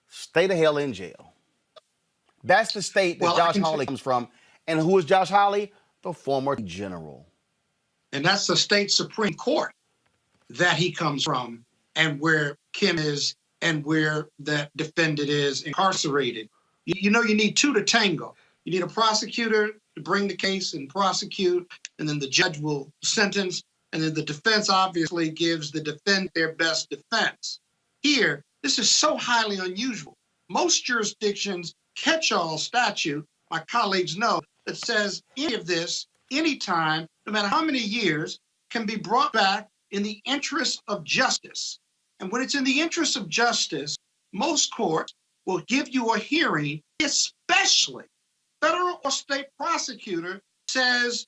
stay the hell in jail. That's the state that Josh Hawley comes from. And who is Josh Hawley? The former general. And that's the state Supreme Court that he comes from, and where Kim is and where that defendant is incarcerated. You know, you need two to tango. You need a prosecutor to bring the case and prosecute, and then the judge will sentence, and then the defense obviously gives the defendant their best defense. Here, this is so highly unusual. Most jurisdictions catch-all statute, my colleagues know, that says any of this, anytime, no matter how many years, can be brought back in the interest of justice. And when it's in the interest of justice, most courts will give you a hearing, especially federal or state prosecutor says,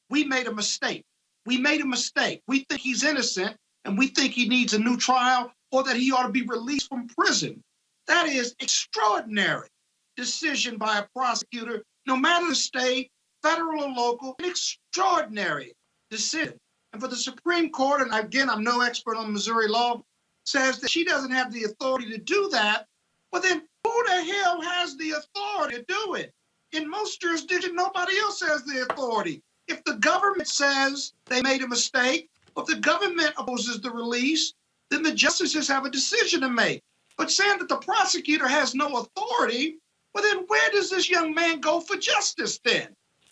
we made a mistake. We made a mistake. We think he's innocent and we think he needs a new trial or that he ought to be released from prison. That is extraordinary decision by a prosecutor, no matter the state, federal or local, an extraordinary decision. And for the Supreme Court, and again, I'm no expert on Missouri law, says that she doesn't have the authority to do that, well then who the hell has the authority to do it? In most jurisdictions, nobody else has the authority. If the government says they made a mistake, or if the government opposes the release, then the justices have a decision to make. But saying that the prosecutor has no authority, well then where does this young man go for justice then?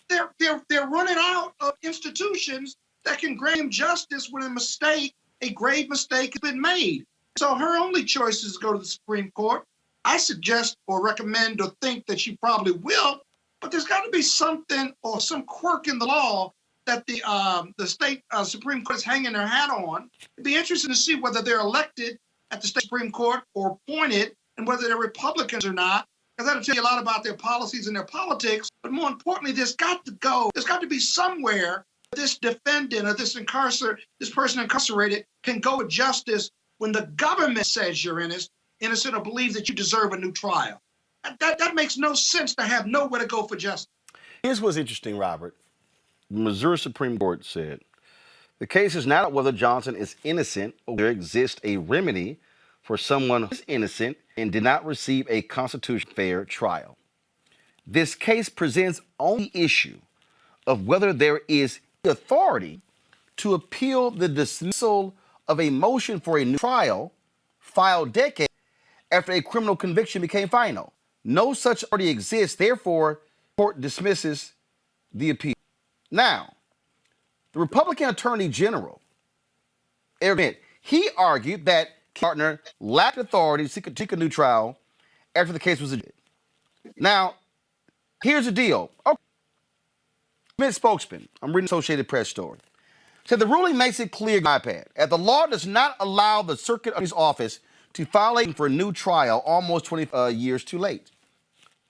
They're running out of institutions that can grant him justice when a grave mistake has been made. So her only choice is to go to the Supreme Court. I suggest or recommend or think that she probably will, but there's got to be something or some quirk in the law that the state Supreme Court is hanging their hat on. It'd be interesting to see whether they're elected at the state Supreme Court or appointed, and whether they're Republicans or not, because that'll tell you a lot about their policies and their politics. But more importantly, there's got to be somewhere this defendant or this person incarcerated can go with justice when the government says you're innocent or believes that you deserve a new trial. That makes no sense to have nowhere to go for justice. Here's what's interesting, Robert. The Missouri Supreme Court said, the case is not whether Johnson is innocent or there exists a remedy for someone who is innocent and did not receive a constitutionally fair trial. This case presents only the issue of whether there is authority to appeal the dismissal of a motion for a new trial filed decades after a criminal conviction became final. No such authority exists, therefore, the court dismisses the appeal. Now, the Republican Attorney General, he argued that Gardner lacked authority to seek a new trial after the case was admitted. Now, here's the deal. Okay. Smith spokesman, I'm reading Associated Press story, said the ruling makes it clear that the law does not allow the circuit attorney's office to file for a new trial almost 20 years too late.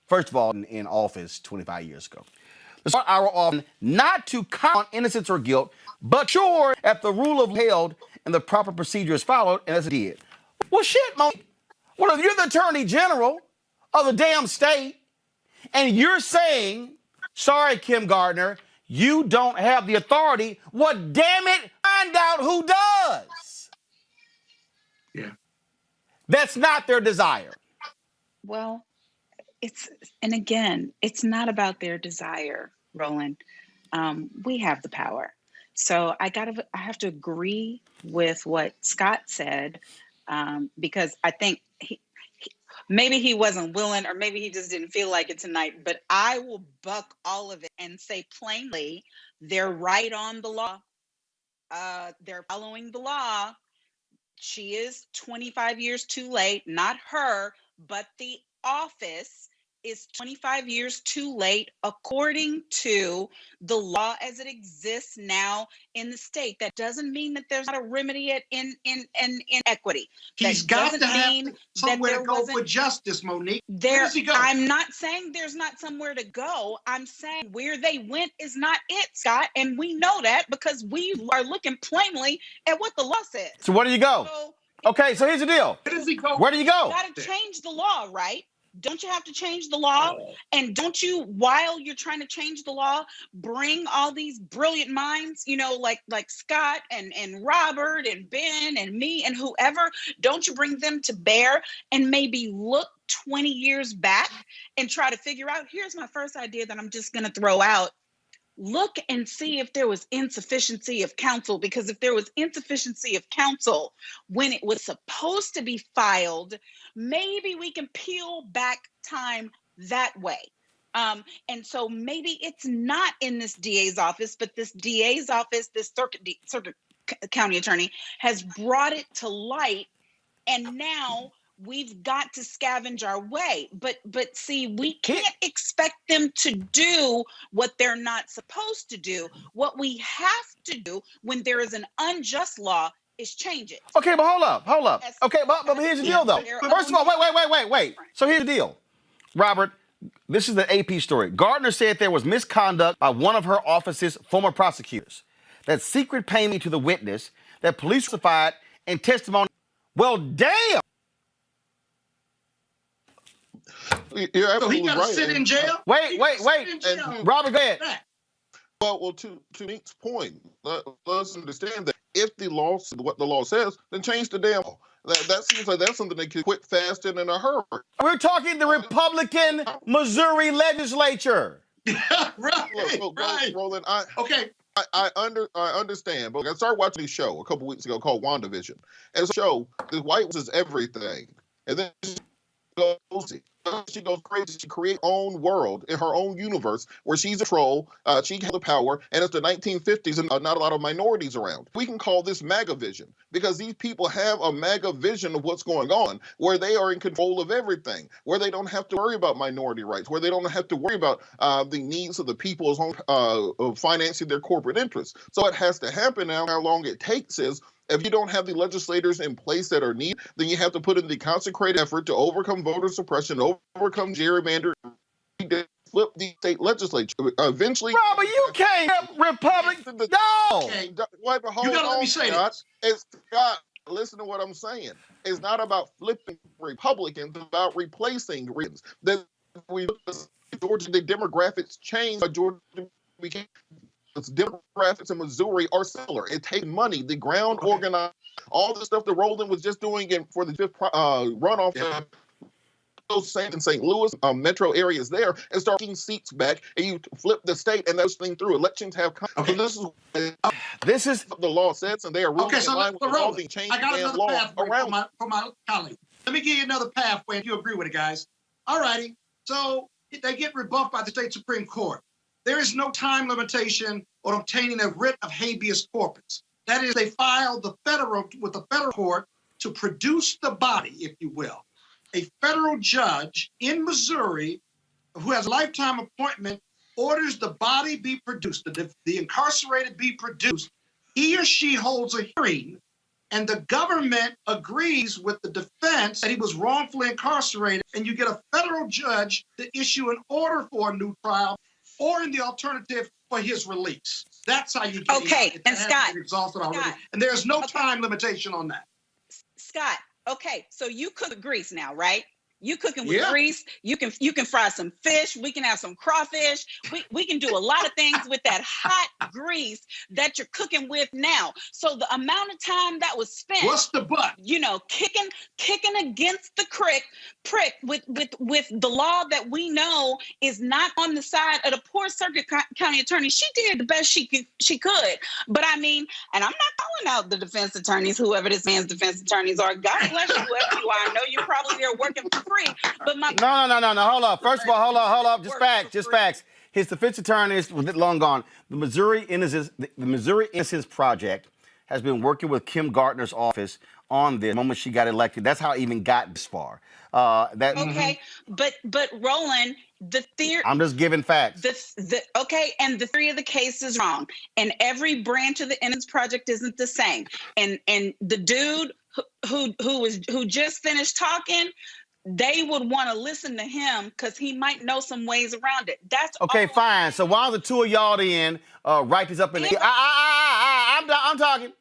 First of all, in office 25 years ago. Our often not to count on innocence or guilt, but sure that the rule of held and the proper procedure is followed, and as it did. Well, shit, Monique. Well, if you're the Attorney General of the damn state, and you're saying, sorry, Kim Gardner, you don't have the authority, well, damn it, find out who does. Yeah. That's not their desire. Well, it's not about their desire, Roland. We have the power. So I have to agree with what Scott said, because I think maybe he wasn't willing, or maybe he just didn't feel like it tonight, but I will buck all of it and say plainly, they're right on the law. They're following the law. She is 25 years too late, not her, but the office is 25 years too late according to the law as it exists now in the state. That doesn't mean that there's not a remedy in equity. He's got to have somewhere to go for justice, Monique. Where does he go? I'm not saying there's not somewhere to go. I'm saying where they went is not it, Scott. And we know that because we are looking plainly at what the law says. So where do you go? Okay, so here's the deal. Where does he go? Where do you go? You got to change the law, right? Don't you have to change the law? And don't you, while you're trying to change the law, bring all these brilliant minds, like Scott and Robert and Ben and me and whoever, don't you bring them to bear and maybe look 20 years back and try to figure out, here's my first idea that I'm just going to throw out. look and see if there was insufficiency of counsel, because if there was insufficiency of counsel when it was supposed to be filed, maybe we can peel back time that way. And so maybe it's not in this DA's office, but this DA's office, this circuit county attorney has brought it to light, and now we've got to scavenge our way. But see, we can't expect them to do what they're not supposed to do. What we have to do when there is an unjust law is change it. Okay, but hold up. Okay, but here's the deal, though. First of all, wait. So here's the deal, Robert. This is the AP story. Gardner said there was misconduct by one of her office's former prosecutors. That secret payment to the witness that police certified in testimony. Well, damn. You're absolutely So he got to right. sit in jail? Wait. And Robert, go ahead. Well, to Nick's point, let's understand that if the law, what the law says, then change the damn law. That seems like that's something they could quit fast and in a hurry. We're talking the Republican Missouri legislature. Right. Roland, okay. I understand, but I started watching this show a couple weeks ago called WandaVision. And it's a show, the White House is everything. And then she goes crazy. She creates her own world in her own universe where she's a troll. She has the power, and it's the 1950s and not a lot of minorities around. We can call this MAGA vision because these people have a MAGA vision of what's going on, where they are in control of everything, where they don't have to worry about minority rights, where they don't have to worry about the needs of the people as of financing their corporate interests. So it has to happen now. How long it takes is, if you don't have the legislators in place that are needed, then you have to put in the consecrated effort to overcome voter suppression, overcome gerrymandering, flip the state legislature. Eventually, Robert, you can't Republican. No. Okay. Hold You gotta let me say this. It's Scott. Listen to what I'm saying. It's not about flipping Republicans. It's about replacing Republicans. That Georgia, the demographics changed. Georgia became. Demographics in Missouri are similar. It takes money. The ground organized, all the stuff that Roland was just doing for the fifth runoff. Those in St. Louis metro areas there, and start getting seats back, and you flip the state and those things through. Elections have come. Okay. So this is what the law says, and they are really in line with the law. I got another pathway for my colleague. Let me give you another pathway, and you agree with it, guys. All righty. So they get rebuffed by the state Supreme Court. There is no time limitation on obtaining a writ of habeas corpus. That is, they filed with the federal court to produce the body, if you will. A federal judge in Missouri who has a lifetime appointment orders the body be produced, the incarcerated be produced. He or she holds a hearing, and the government agrees with the defense that he was wrongfully incarcerated, and you get a federal judge to issue an order for a new trial, or in the alternative for his release. That's how you get it. And Scott, exhausted already. And there's no time limitation on that. Scott, okay, so you cook with grease now, right? You cooking with grease. You can fry some fish. We can have some crawfish. We can do a lot of things with that hot grease that you're cooking with now. So the amount of time that was spent, what's the but? Kicking against the prick with the law that we know is not on the side of the poor circuit county attorney. She did the best she could. But I mean, and I'm not calling out the defense attorneys, whoever this man's defense attorneys are. God bless you, whoever you are. I know you're probably there working for free. But no. Hold up. First of all, hold up. Just facts. His defense attorney is long gone. The Missouri Innocence Project has been working with Kim Gardner's office on this the moment she got elected. That's how it even got this far. Okay, but Roland, the theory. I'm just giving facts. And the theory of the case is wrong, and every branch of the Innocence Project isn't the same. And the dude who just finished talking, they would want to listen to him because he might know some ways around it. That's okay. Fine. So while the two of y'all write this up in the I'm talking.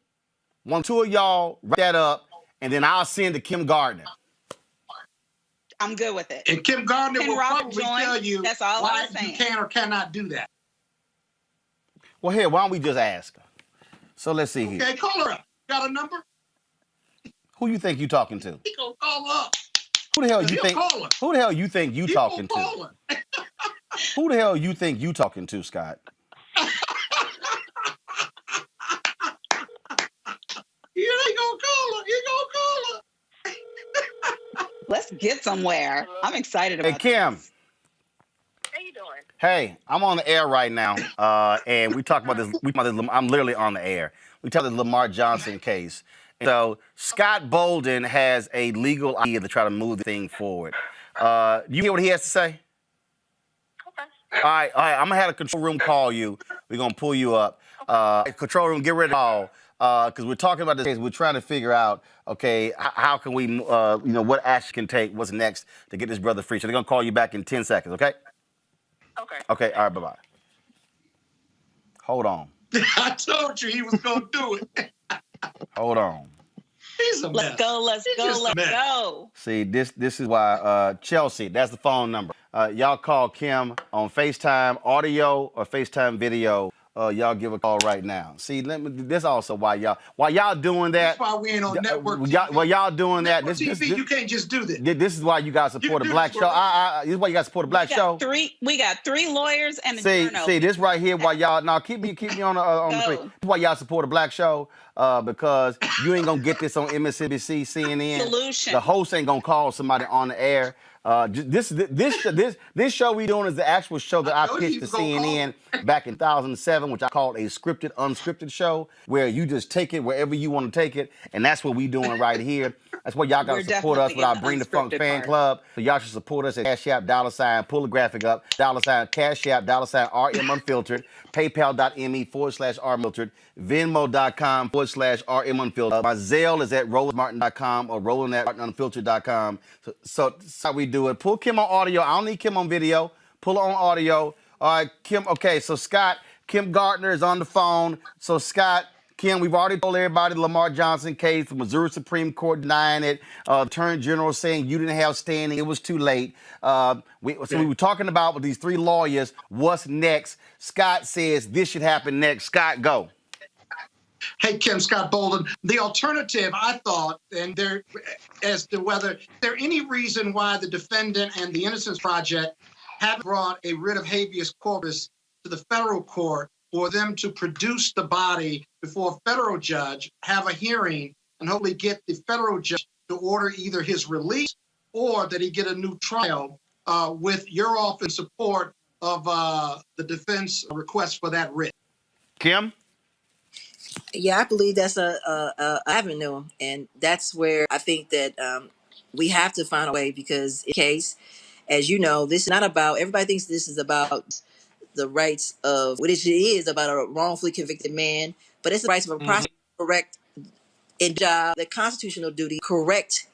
One, two of y'all write that up, and then I'll send to Kim Gardner. I'm good with it. And Kim Gardner will probably tell you that's all why you can or cannot do that. Well, here, why don't we just ask her? So let's see here. Okay, call her up. Got a number? Who you think you talking to? He gonna call up. Who the hell you think? Who the hell you think you talking to? Who the hell you think you talking to, Scott? get somewhere. I'm excited about Hey, Kim. this. How you doing? Hey, I'm on the air right now, and we talk about this. I'm literally on the air. We talk about the Lamar Johnson case. And so Scott Bolden has a legal idea to try to move the thing forward. You hear what he has to say? Okay. All right. I'm gonna have a control room call you. We're gonna pull you up. Control room, get rid of the call because we're talking about this case. We're trying to figure out, okay, how can we, what action can take, what's next to get this brother free. So they're gonna call you back in 10 seconds. Okay. Okay. Okay. All right. Bye bye. Hold on. I told you he was going to do it. Hold on. He's a mess. Let's go. See, this is why Chelsea, that's the phone number. Y'all call Kim on FaceTime audio or FaceTime video. Y'all give a call right now. See, this also why y'all doing that. That's why we ain't on network TV. While y'all doing that, Network TV, you can't just do this. This is why you guys support a black show. This is why you guys support a black show. We got three lawyers and a journal. See, this right here, why y'all now keep me on the three. This is why y'all support a black show. Because you ain't gonna get this on MSNBC, CNN. Solution. The host ain't gonna call somebody on the air. This show we doing is the actual show that I pitched to CNN back in 2007, which I called a scripted, unscripted show, where you just take it wherever you want to take it, and that's what we doing right here. That's why y'all gotta support us with our Bring the Funk fan club. So y'all should support us at Cash App, $, pull the graphic up, $, Cash App, $, RM Unfiltered, PayPal.me/RMiltered, Venmo.com/RM Unfiltered. My Zelle is at RolandMartin.com or Roland@MartinUnfiltered.com. So that's how we do it. Pull Kim on audio. I don't need Kim on video. Pull her on audio. All right, Kim. Okay, so Scott, Kim Gardner is on the phone. So Scott, Kim, we've already told everybody the Lamar Johnson case, the Missouri Supreme Court denying it, Attorney General saying you didn't have standing, it was too late. We were talking about with these three lawyers, what's next? Scott says this should happen next. Scott, go. Hey, Kim, Scott Bolden. The alternative, I thought, and there, as to whether there any reason why the defendant and the Innocence Project haven't brought a writ of habeas corpus to the federal court for them to produce the body before a federal judge, have a hearing, and hopefully get the federal judge to order either his release or that he get a new trial with your office support of the defense request for that writ. Kim? Yeah, I believe that's a avenue, and that's where I think that we have to find a way, because in case, as you know, this is not about, everybody thinks this is about the rights of, what it is about a wrongfully convicted man, but it's the rights of a prosecutor to correct in job, the constitutional duty, correct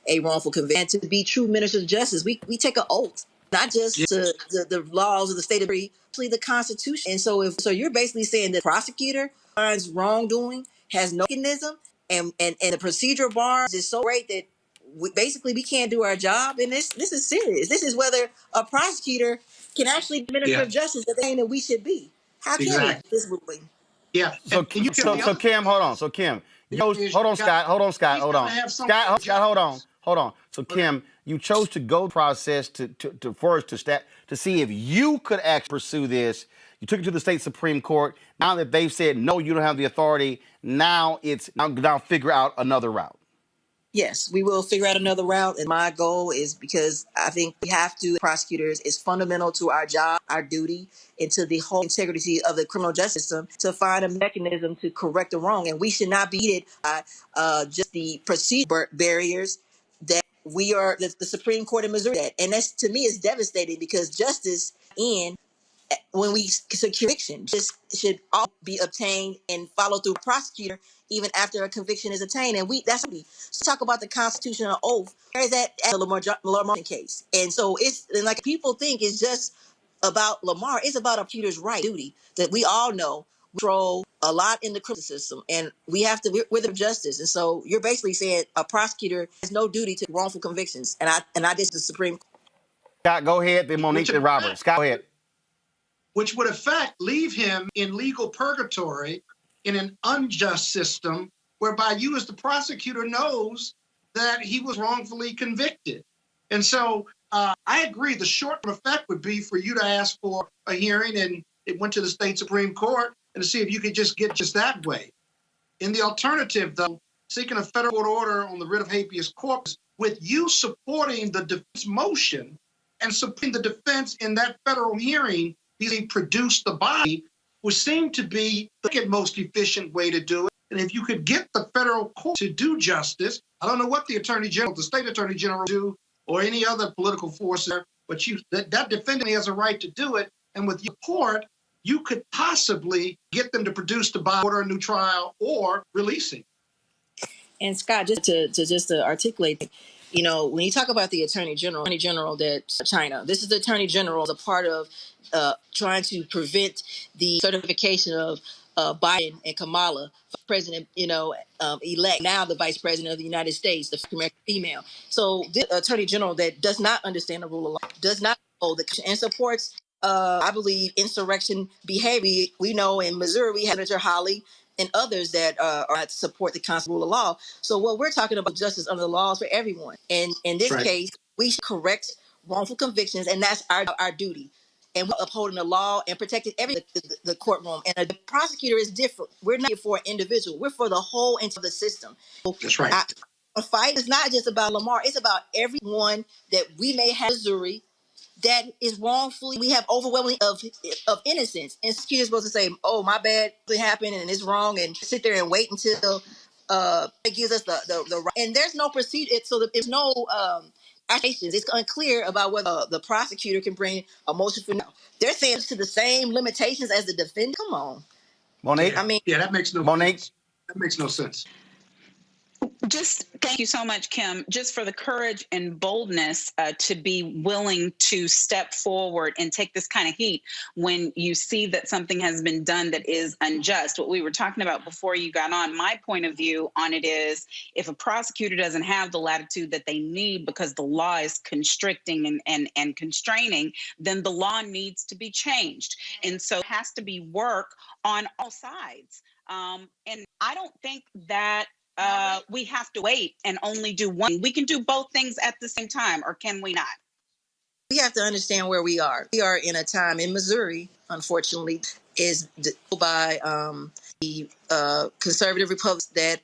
a wrongful conviction, and to be true ministers of justice. We take an oath, not just to the laws of the state of free, actually the Constitution. And so you're basically saying that prosecutor finds wrongdoing, has no mechanism, and the procedural bars is so great that we can't do our job. And this is serious. This is whether a prosecutor can actually be minister of justice the thing that we should be. How can we this ruling? Yeah. So Kim, hold on. So Kim, hold on, Scott. So Kim, you chose to go process to see if you could actually pursue this. You took it to the state Supreme Court. Now that they've said no, you don't have the authority. Now figure out another route. Yes, we will figure out another route. And my goal is, because I think we have to, prosecutors, is fundamental to our job, our duty, and to the whole integrity of the criminal justice system, to find a mechanism to correct the wrong. And we should not be it by just the procedure barriers that we are, the Supreme Court in Missouri. And that's, to me, is devastating, because justice when we secure conviction just should all be obtained and followed through prosecutor even after a conviction is attained. And that's what we talk about, the constitutional oath. Where is that at the Lamar Johnson case? And so like people think it's just about Lamar. It's about a prosecutor's right, duty, that we all know we control a lot in the criminal system, and we're the justice. And so you're basically saying a prosecutor has no duty to wrongful convictions. And I just the Supreme Court. Scott, go ahead. Then Monique and Robert. Scott, go ahead. Which would in fact leave him in legal purgatory in an unjust system, whereby you as the prosecutor knows that he was wrongfully convicted. And so I agree, the short-term effect would be for you to ask for a hearing, and it went to the state Supreme Court, and to see if you could just get just that way. In the alternative, though, seeking a federal court order on the writ of habeas corpus with you supporting the defense motion and supporting the defense in that federal hearing, he produced the body, would seem to be the second most efficient way to do it. And if you could get the federal court to do justice, I don't know what the attorney general, the state attorney general do, or any other political force there, but that defendant has a right to do it. And with your court, you could possibly get them to produce the body, order a new trial, or releasing. And Scott, just to articulate, when you talk about the attorney general that China, this is the attorney general as a part of trying to prevent the certification of Biden and Kamala, president, elect, now the vice president of the United States, the American female. So the attorney general that does not understand the rule of law, does not hold the and supports, I believe, insurrection behavior. We know in Missouri we have Senator Hawley and others that support the constitutional rule of law. So what we're talking about, justice under the laws for everyone. And in this case, we should correct wrongful convictions, and that's our duty. And we're upholding the law and protecting the courtroom. And the prosecutor is different. We're not here for an individual. We're for the whole into the system. That's right. A fight is not just about Lamar. It's about everyone that we may have in Missouri that is wrongfully, we have overwhelming of innocence. And prosecutors supposed to say, "Oh, my bad, it happened and it's wrong," and sit there and wait until it gives us the right. And there's no procedure. So there's no accusations. It's unclear about whether the prosecutor can bring a motion for now. They're saying it's to the same limitations as the defendant. Come on, Monique. That makes no sense. That makes no sense. Just thank you so much, Kim, just for the courage and boldness to be willing to step forward and take this kind of heat when you see that something has been done that is unjust. What we were talking about before you got on, my point of view on it is if a prosecutor doesn't have the latitude that they need because the law is constricting and constraining, then the law needs to be changed. And so it has to be work on all sides. And I don't think that we have to wait and only do one. We can do both things at the same time, or can we not? We have to understand where we are. We are in a time in Missouri, unfortunately, is by the conservative Republicans that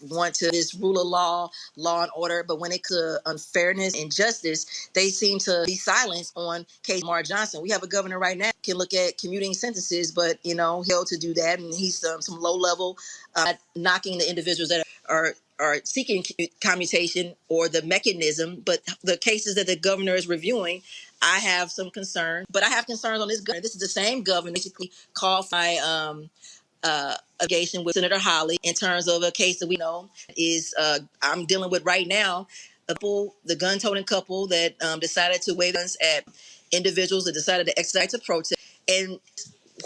want to this rule of law and order, but when it comes to unfairness and justice, they seem to be silenced on case Lamar Johnson. We have a governor right now can look at commuting sentences, but he'll to do that, and he's some low level, knocking the individuals that are seeking commutation or the mechanism, but the cases that the governor is reviewing, I have some concern. But I have concerns on this governor. This is the same governor basically called for allegation with Senator Hawley in terms of a case that we know is I'm dealing with right now. The gun-toting couple that decided to waive guns at individuals that decided to exercise a protest. And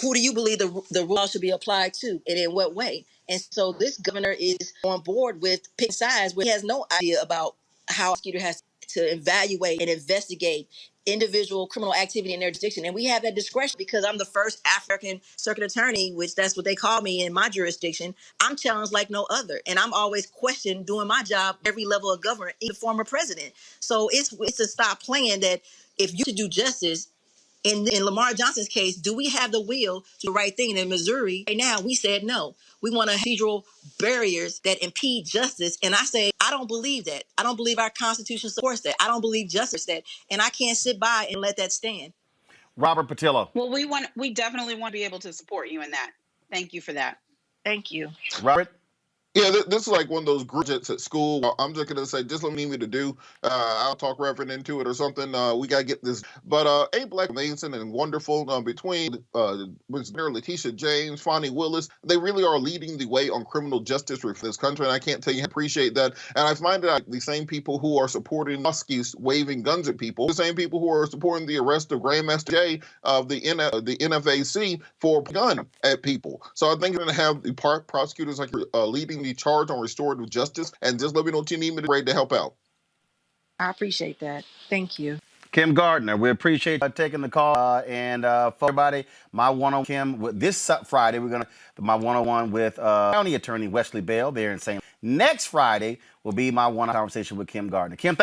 who do you believe the law should be applied to, and in what way? And so this governor is on board with picking sides where he has no idea about how a prosecutor has to evaluate and investigate individual criminal activity in their jurisdiction. And we have that discretion because I'm the first African circuit attorney, which that's what they call me in my jurisdiction. I'm challenged like no other. And I'm always questioned doing my job every level of government, even former president. So it's to stop playing that if you to do justice, in Lamar Johnson's case, do we have the will to do the right thing? In Missouri, right now, we said no. We want procedural barriers that impede justice. And I say, I don't believe that. I don't believe our Constitution supports that. I don't believe justice that. And I can't sit by and let that stand. Robert Patillo. Well, we definitely want to be able to support you in that. Thank you for that. Thank you. Robert? Yeah, this is like one of those groups at school. I'm just going to say, just let me need me to do. I'll talk Reverend into it or something. We got to get this. But A Black amazing and wonderful between Mayor Letitia James, Fonnie Willis. They really are leading the way on criminal justice reform in this country. And I can't tell you how I appreciate that. And I find that the same people who are supporting Muskies waving guns at people, the same people who are supporting the arrest of Grandmaster Jay of the NFAC for a gun at people. So I think you're going to have the prosecutors like leading the charge on restorative justice, and just let me know what you need me to ready to help out. I appreciate that. Thank you. Kim Gardner, we appreciate taking the call. And for everybody, my one-on-one Kim, this Friday, we're going to my one-on-one with County Attorney Wesley Bell there in St. Next Friday will be my one-on-one conversation with Kim Gardner. Kim,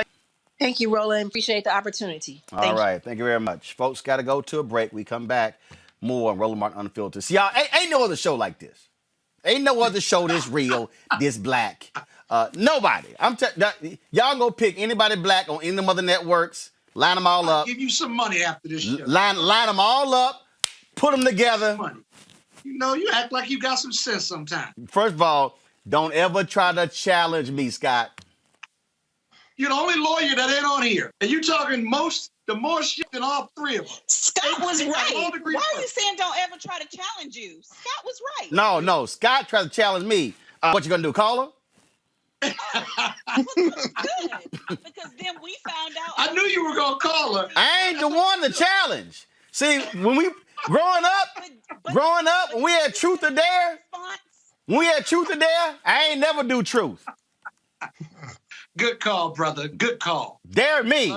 thank you, Roland. Appreciate the opportunity. All right. Thank you very much. Folks, got to go to a break. We come back more on Roland Martin Unfiltered. See, y'all, ain't no other show like this. Ain't no other show this real, this black. Nobody. Y'all go pick anybody black on any of them other networks, line them all I'll up. give you some money after this show. Line them all up, put them together. Money. You know, you act like you got some sense sometimes. First of all, don't ever try to challenge me, Scott. You're the only lawyer that ain't on here. And you talking the more shit than all three of them. Scott was right. Why are you saying don't ever try to challenge you? Scott was right. No. Scott tried to challenge me. What you gonna do, call her? Good. Because then we found out. I knew you were gonna call her. I ain't the one to challenge. See, when we growing up, when we had truth or dare, I ain't never do truth. Good call, brother. Good call. Dare me.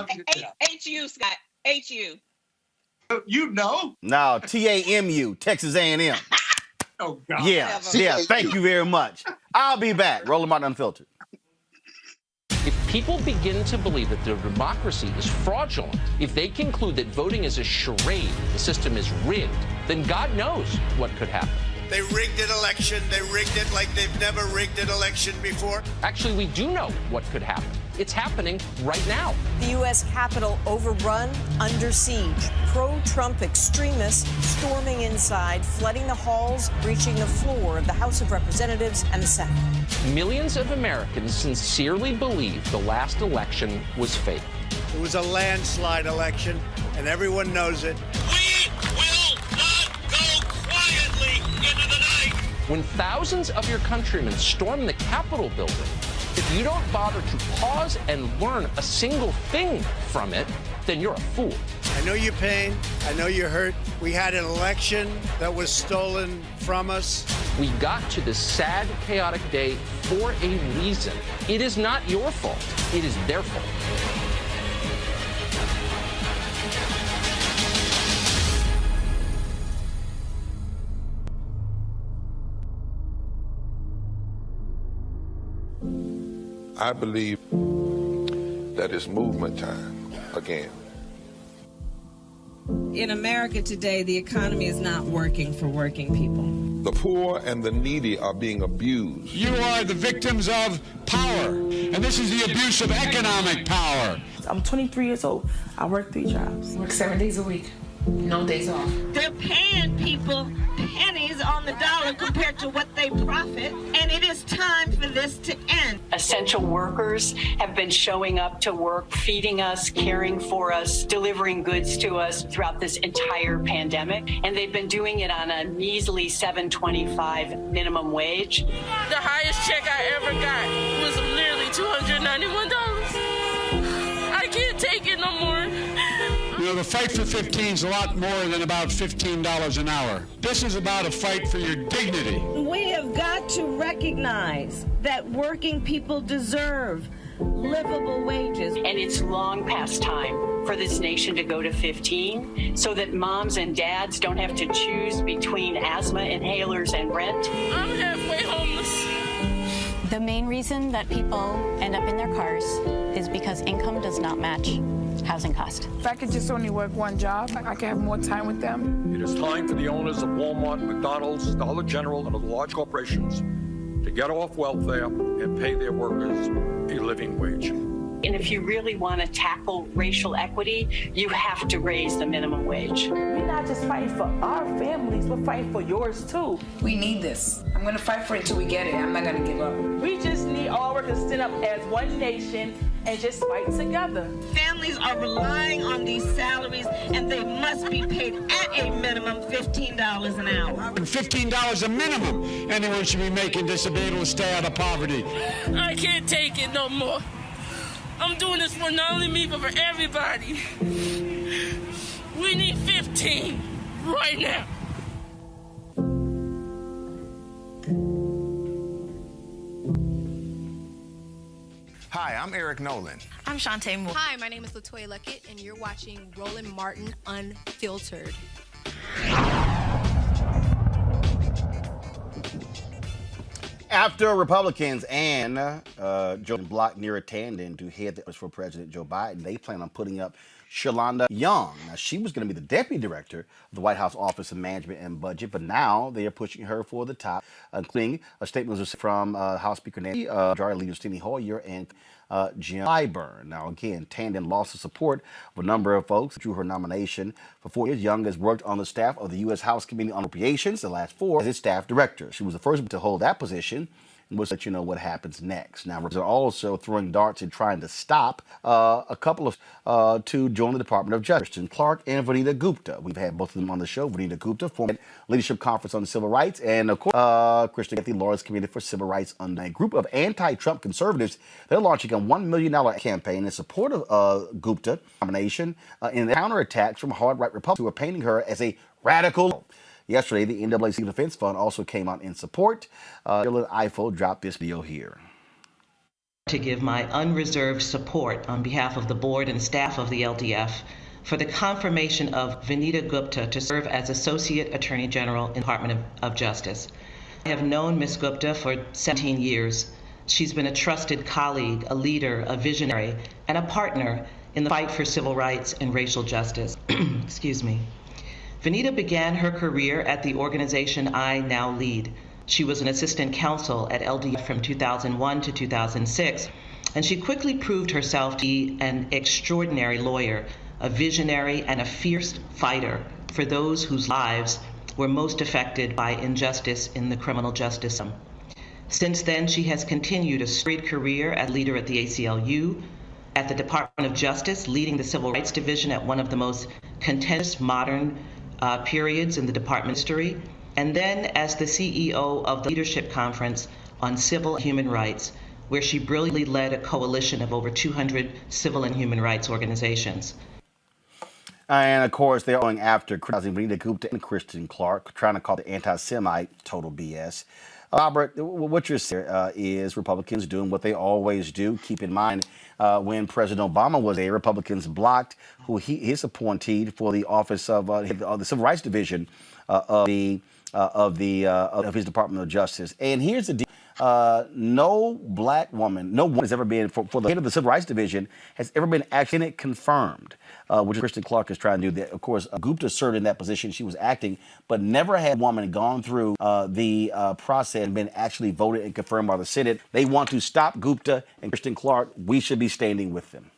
H-U, Scott. H-U. You know? No, TAMU, Texas A&M. Oh, God. Yeah, thank you very much. I'll be back. Roland Martin Unfiltered. If people begin to believe that their democracy is fraudulent, if they conclude that voting is a charade, the system is rigged, then God knows what could happen. They rigged an election. They rigged it like they've never rigged an election before. Actually, we do know what could happen. It's happening right now. The U.S. Capitol overrun, under siege. Pro-Trump extremists storming inside, flooding the halls, breaching the floor of the House of Representatives and the Senate. Millions of Americans sincerely believe the last election was fake. It was a landslide election, and everyone knows it. We will not go quietly into the night. When thousands of your countrymen storm the Capitol building, if you don't bother to pause and learn a single thing from it, then you're a fool. I know your pain. I know you're hurt. We had an election that was stolen from us. We got to this sad, chaotic day for a reason. It is not your fault. It is their fault. I believe that it's movement time again. In America today, the economy is not working for working people. The poor and the needy are being abused. You are the victims of power, and this is the abuse of economic power. I'm 23 years old. I work 3 jobs. I work 7 days a week. No days off. They're paying people pennies on the dollar compared to what they profit, and it is time for this to end. Essential workers have been showing up to work, feeding us, caring for us, delivering goods to us throughout this entire pandemic, and they've been doing it on a measly $7.25 minimum wage. The highest check I ever got was literally $291. I can't take it no more. You know, the fight for 15 is a lot more than about $15 an hour. This is about a fight for your dignity. We have got to recognize that working people deserve livable wages. And it's long past time for this nation to go to 15 so that moms and dads don't have to choose between asthma inhalers and rent. I'm halfway homeless. The main reason that people end up in their cars is because income does not match housing cost. If I could just only work one job, I could have more time with them. It is time for the owners of Walmart, McDonald's, Dollar General, and other large corporations to get off welfare and pay their workers a living wage. And if you really want to tackle racial equity, you have to raise the minimum wage. We're not just fighting for our families, we're fighting for yours too. We need this. I'm going to fight for it until we get it. I'm not going to give up. We just need all workers to stand up as one nation and just fight together. Families are relying on these salaries, and they must be paid at a minimum $15 an hour. $15 a minimum. Anyone should be making this to be able to stay out of poverty. I can't take it no more. I'm doing this for not only me, but for everybody. We need 15 right now. Hi, I'm Eric Nolan. I'm Shantae Moore. Hi, my name is LaToya Luckett, and you're watching Roland Martin Unfiltered. After Republicans and Joe blocked Neera Tanden to head the for President Joe Biden, they plan on putting up Shalonda Young. Now, she was going to be the deputy director of the White House Office of Management and Budget, but now they are pushing her for the top, including a statement from House Speaker Nancy, Majority Leader Steny Hoyer, and Jim Clyburn. Now, again, Tandon lost the support of a number of folks through her nomination. For 4 years, Young has worked on the staff of the U.S. House Committee on Appropriations, the last 4, as its staff director. She was the first to hold that position. And we'll let you know what happens next. Now, they're also throwing darts and trying to stop a couple of to join the Department of Justice, Kristen Clark and Vanita Gupta. We've had both of them on the show. Vanita Gupta, former Leadership Conference on Civil Rights, and of course, Kristen at the Lawyers Committee for Civil Rights. On a group of anti-Trump conservatives, they're launching a $1 million campaign in support of Gupta nomination in counterattacks from hard-right Republicans who are painting her as a radical. Yesterday, the NAACP Defense Fund also came out in support. Dylan Eiffel dropped this video here. To give my unreserved support on behalf of the board and staff of the LDF for the confirmation of Vanita Gupta to serve as Associate Attorney General in the Department of Justice. I have known Ms. Gupta for 17 years. She's been a trusted colleague, a leader, a visionary, and a partner in the fight for civil rights and racial justice. Excuse me. Vanita began her career at the organization I now lead. She was an assistant counsel at LDF from 2001 to 2006, and she quickly proved herself to be an extraordinary lawyer, a visionary, and a fierce fighter for those whose lives were most affected by injustice in the criminal justice system. Since then, she has continued a storied career as leader at the ACLU, at the Department of Justice, leading the Civil Rights Division at one of the most contentious modern periods in the department's history, and then as the CEO of the Leadership Conference on Civil and Human Rights, where she brilliantly led a coalition of over 200 civil and human rights organizations. And of course, they're going after criticizing Vanita Gupta and Kristen Clark, trying to call the anti-Semite total BS. Robert, what you're saying is Republicans doing what they always do. Keep in mind, when President Obama was there, Republicans blocked his appointee for the office of the Civil Rights Division of his Department of Justice. And here's the deal. No black woman, no one has ever been, for the head of the Civil Rights Division, has ever been actually confirmed, which Kristen Clark is trying to do. Of course, Gupta served in that position. She was acting, but never had a woman gone through the process and been actually voted and confirmed by the Senate. They want to stop Gupta and Kristen Clark. We should be standing with them.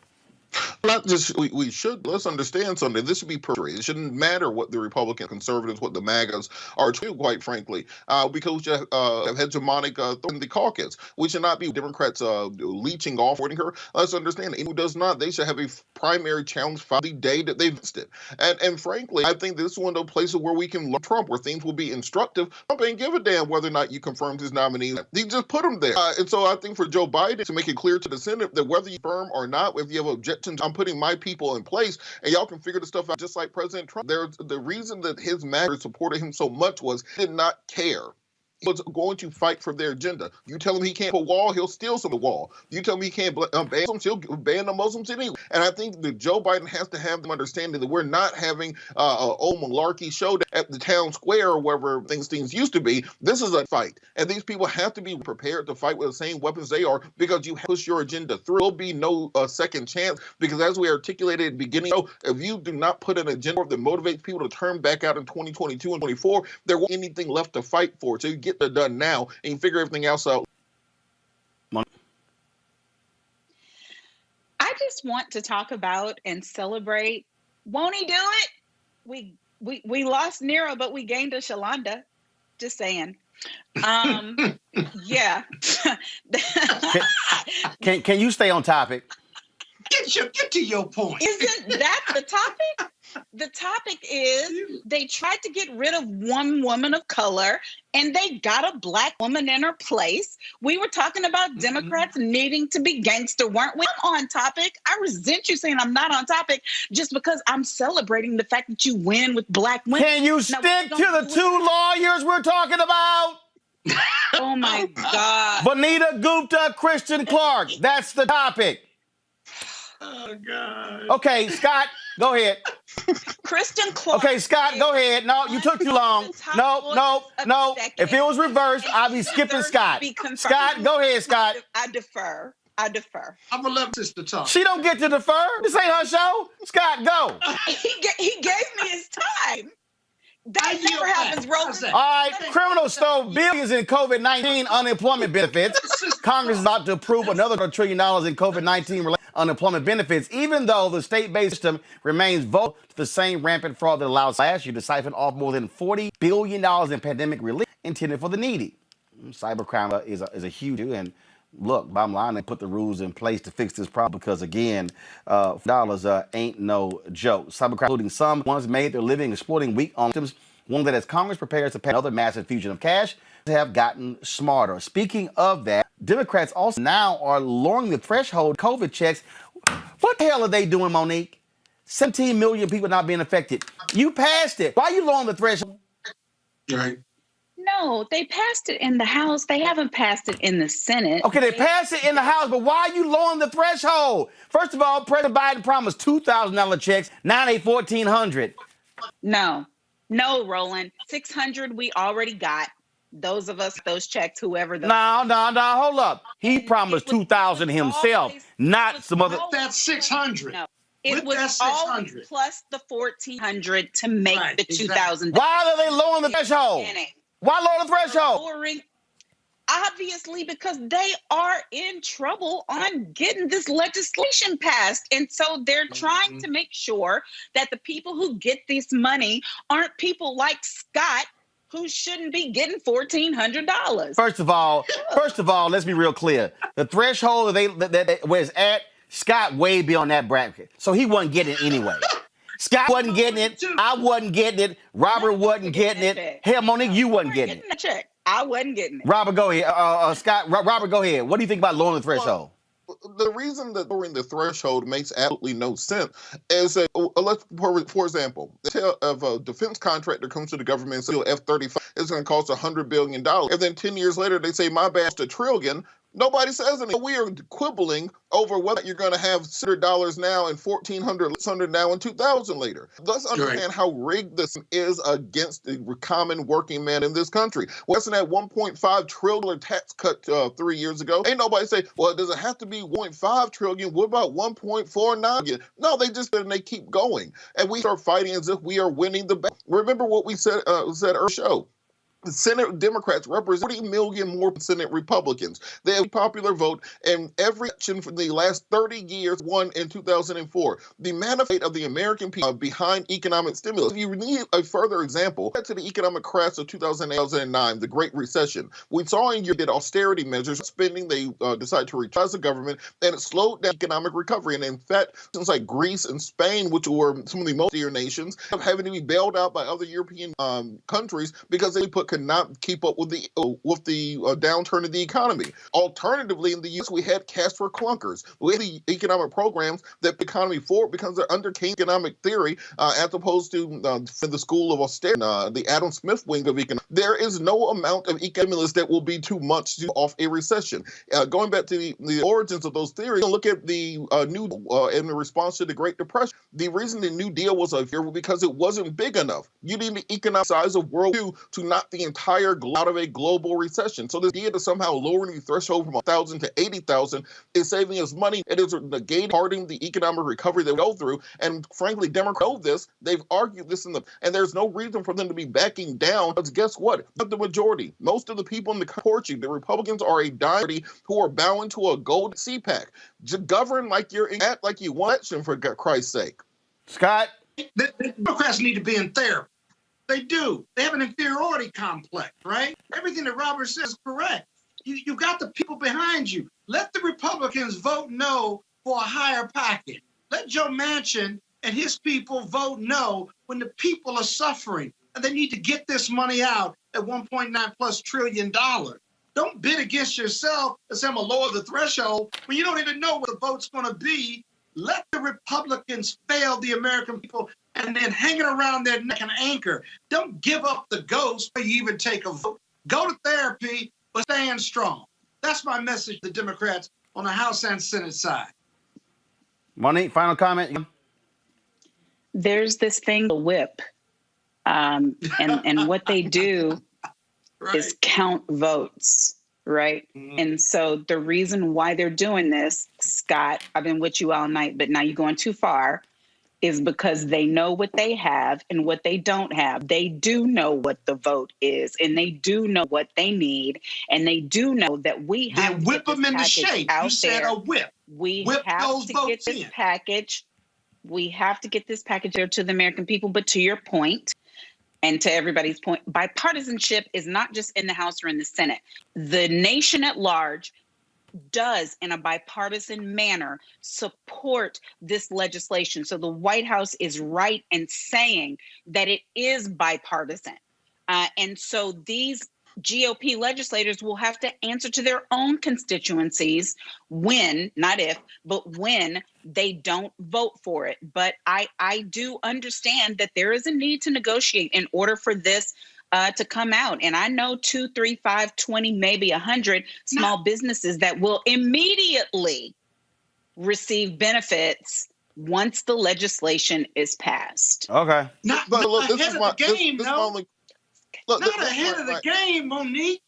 Not just, let's understand something. This should be perjury. It shouldn't matter what the Republican conservatives, what the MAGAs are too, quite frankly, because you have hegemonic in the caucus. We should not be Democrats leeching off her. Let's understand, who does not, they should have a primary challenge for the day that they missed it. And frankly, I think this is one of those places where we can learn Trump, where things will be instructive. Trump ain't give a damn whether or not you confirmed his nominees. He just put them there. And so I think for Joe Biden to make it clear to the Senate that whether you confirm or not, if you have objections, I'm putting my people in place, and y'all can figure the stuff out just like President Trump. The reason that his MAGA supported him so much was he did not care. He was going to fight for their agenda. You tell him he can't put a wall, he'll steal some of the wall. You tell him he can't ban Muslims, he'll ban the Muslims anyway. And I think that Joe Biden has to have them understanding that we're not having an old malarkey show at the town square or wherever things used to be. This is a fight. And these people have to be prepared to fight with the same weapons they are, because you push your agenda through. There'll be no second chance, because as we articulated at the beginning, if you do not put an agenda that motivates people to turn back out in 2022 and 2024, there won't be anything left to fight for. So you get that done now and you figure everything else out. I just want to talk about and celebrate. Won't he do it? We lost Nero, but we gained a Shalonda. Just saying. Yeah. Can you stay on topic? Get to your point. Isn't that the topic? The topic is they tried to get rid of one woman of color and they got a black woman in her place. We were talking about Democrats needing to be gangster, weren't we? I'm on topic. I resent you saying I'm not on topic just because I'm celebrating the fact that you win with black women. Can you stick to the two lawyers we're talking about? Oh my God. Vanita Gupta, Kristen Clark. That's the topic. Oh, God. Okay, Scott, go ahead. Kristen Clark. Okay, Scott, go ahead. No, you took too long. No. If it was reversed, I'd be skipping Scott. Scott, go ahead, Scott. I defer. I defer. I'm gonna let sister talk. She don't get to defer. This ain't her show. Scott, go. He gave me his time. That never happens, Roland. All right, criminals stole billions in COVID-19 unemployment benefits. Congress is about to approve another $1 trillion in COVID-19 unemployment benefits, even though the state-based system remains vulnerable to the same rampant fraud that allowed last year to siphon off more than $40 billion in pandemic relief intended for the needy. Cybercrime is a huge issue, and look, bottom line, they put the rules in place to fix this problem because, again, dollars ain't no joke. Cybercrime, including some ones made their living exploiting weak victims, one that as Congress prepares to pay another massive fusion of cash, have gotten smarter. Speaking of that, Democrats also now are lowering the threshold COVID checks. What the hell are they doing, Monique? 17 million people not being affected. You passed it. Why are you lowering the threshold? Right. No, they passed it in the House. They haven't passed it in the Senate. Okay, they passed it in the House, but why are you lowering the threshold? First of all, President Biden promised $2,000 checks. Now they $1,400. No, Roland. 600 we already got. Those of us, those checks, whoever. No, hold up. He promised 2,000 himself, not some other. That's 600. No. It was all plus the 1,400 to make the 2,000. Why are they lowering the threshold? Why lower the threshold? Obviously, because they are in trouble on getting this legislation passed. And so they're trying to make sure that the people who get this money aren't people like Scott, who shouldn't be getting $1,400. First of all, let's be real clear. The threshold that where it's at, Scott way beyond that bracket. So he wasn't getting it anyway. Scott wasn't getting it. I wasn't getting it. Robert wasn't getting it. Hell, Monique, you wasn't getting it. Check. I wasn't getting it. Robert, go ahead. Robert, go ahead. What do you think about lowering the threshold? The reason that lowering the threshold makes absolutely no sense is that, for example, if a defense contractor comes to the government and says F-35 is going to cost $100 billion, and then 10 years later they say, my bad, it's $1 trillion, nobody says anything. We are quibbling over whether you're going to have $600 now and $1,400 now and $2,000 later. Let's understand how rigged this is against the common working man in this country. Wasn't that $1.5 trillion tax cut 3 years ago? Ain't nobody say, well, does it have to be $1.5 trillion? What about $1.49 trillion? No, they just and they keep going, and we start fighting as if we are winning the battle. Remember what we said earlier show. The Senate Democrats represent 40 million more Senate Republicans. They have a popular vote, and every election for the last 30 years won in 2004. The manifest of the American people behind economic stimulus. If you need a further example, to the economic crash of 2008-2009, the Great Recession. We saw in did austerity measures, spending. They decided to retrench the government, and it slowed down economic recovery. And in fact, things like Greece and Spain, which were some of the most dear nations, have having to be bailed out by other European countries because they could not keep up with the downturn of the economy. Alternatively, in the U.S., we had cash for clunkers. We had the economic programs that the economy forward because they're under Keynes economic theory, as opposed to the school of austerity, the Adam Smith wing of economics. There is no amount of stimulus that will be too much to off a recession. Going back to the origins of those theories, look at the New in response to the Great Depression. The reason the New Deal was here was because it wasn't big enough. You need the economic size of World War II to knock the entire out of a global recession. So this idea to somehow lowering the threshold from 1,000 to 80,000 is saving us money. It is negating part of the economic recovery that we go through. And frankly, Democrats know this. They've argued this and there's no reason for them to be backing down. Because guess what? Not the majority. Most of the people in the country, the Republicans are a minority who are bowing to a gold CPAC. Just govern like you're act like you want action, for Christ's sake. Scott? The Democrats need to be in therapy. They do. They have an inferiority complex, right? Everything that Robert says is correct. You got the people behind you. Let the Republicans vote no for a higher package. Let Joe Manchin and his people vote no when the people are suffering and they need to get this money out at $1.9+ trillion. Don't bid against yourself and say I'm gonna lower the threshold when you don't even know what the vote's gonna be. Let the Republicans fail the American people and then hanging around their neck an anchor. Don't give up the ghost before you even take a vote. Go to therapy, but stand strong. That's my message to the Democrats on the House and Senate side. Monique, final comment? There's this thing, the whip, and what they do is count votes. right? And so the reason why they're doing this, Scott, I've been with you all night, but now you're going too far, is because they know what they have and what they don't have. They do know what the vote is, and they do know what they need, and they do know that we have to whip them into shape. You said a whip. We whip have those to get this package. We have to get this package there to the American people. But to your point, and to everybody's point, bipartisanship is not just in the House or in the Senate. The nation at large does, in a bipartisan manner, support this legislation. So the White House is right in saying that it is bipartisan. And so these GOP legislators will have to answer to their own constituencies when, not if, but when they don't vote for it. But I do understand that there is a need to negotiate in order for this to come out. And I know 2, 3, 5, 20, maybe 100 small businesses that will immediately receive benefits once the legislation is passed. Okay. Not But look, this ahead is of my the game, this though. my only. Look, Not ahead of the game, Monique.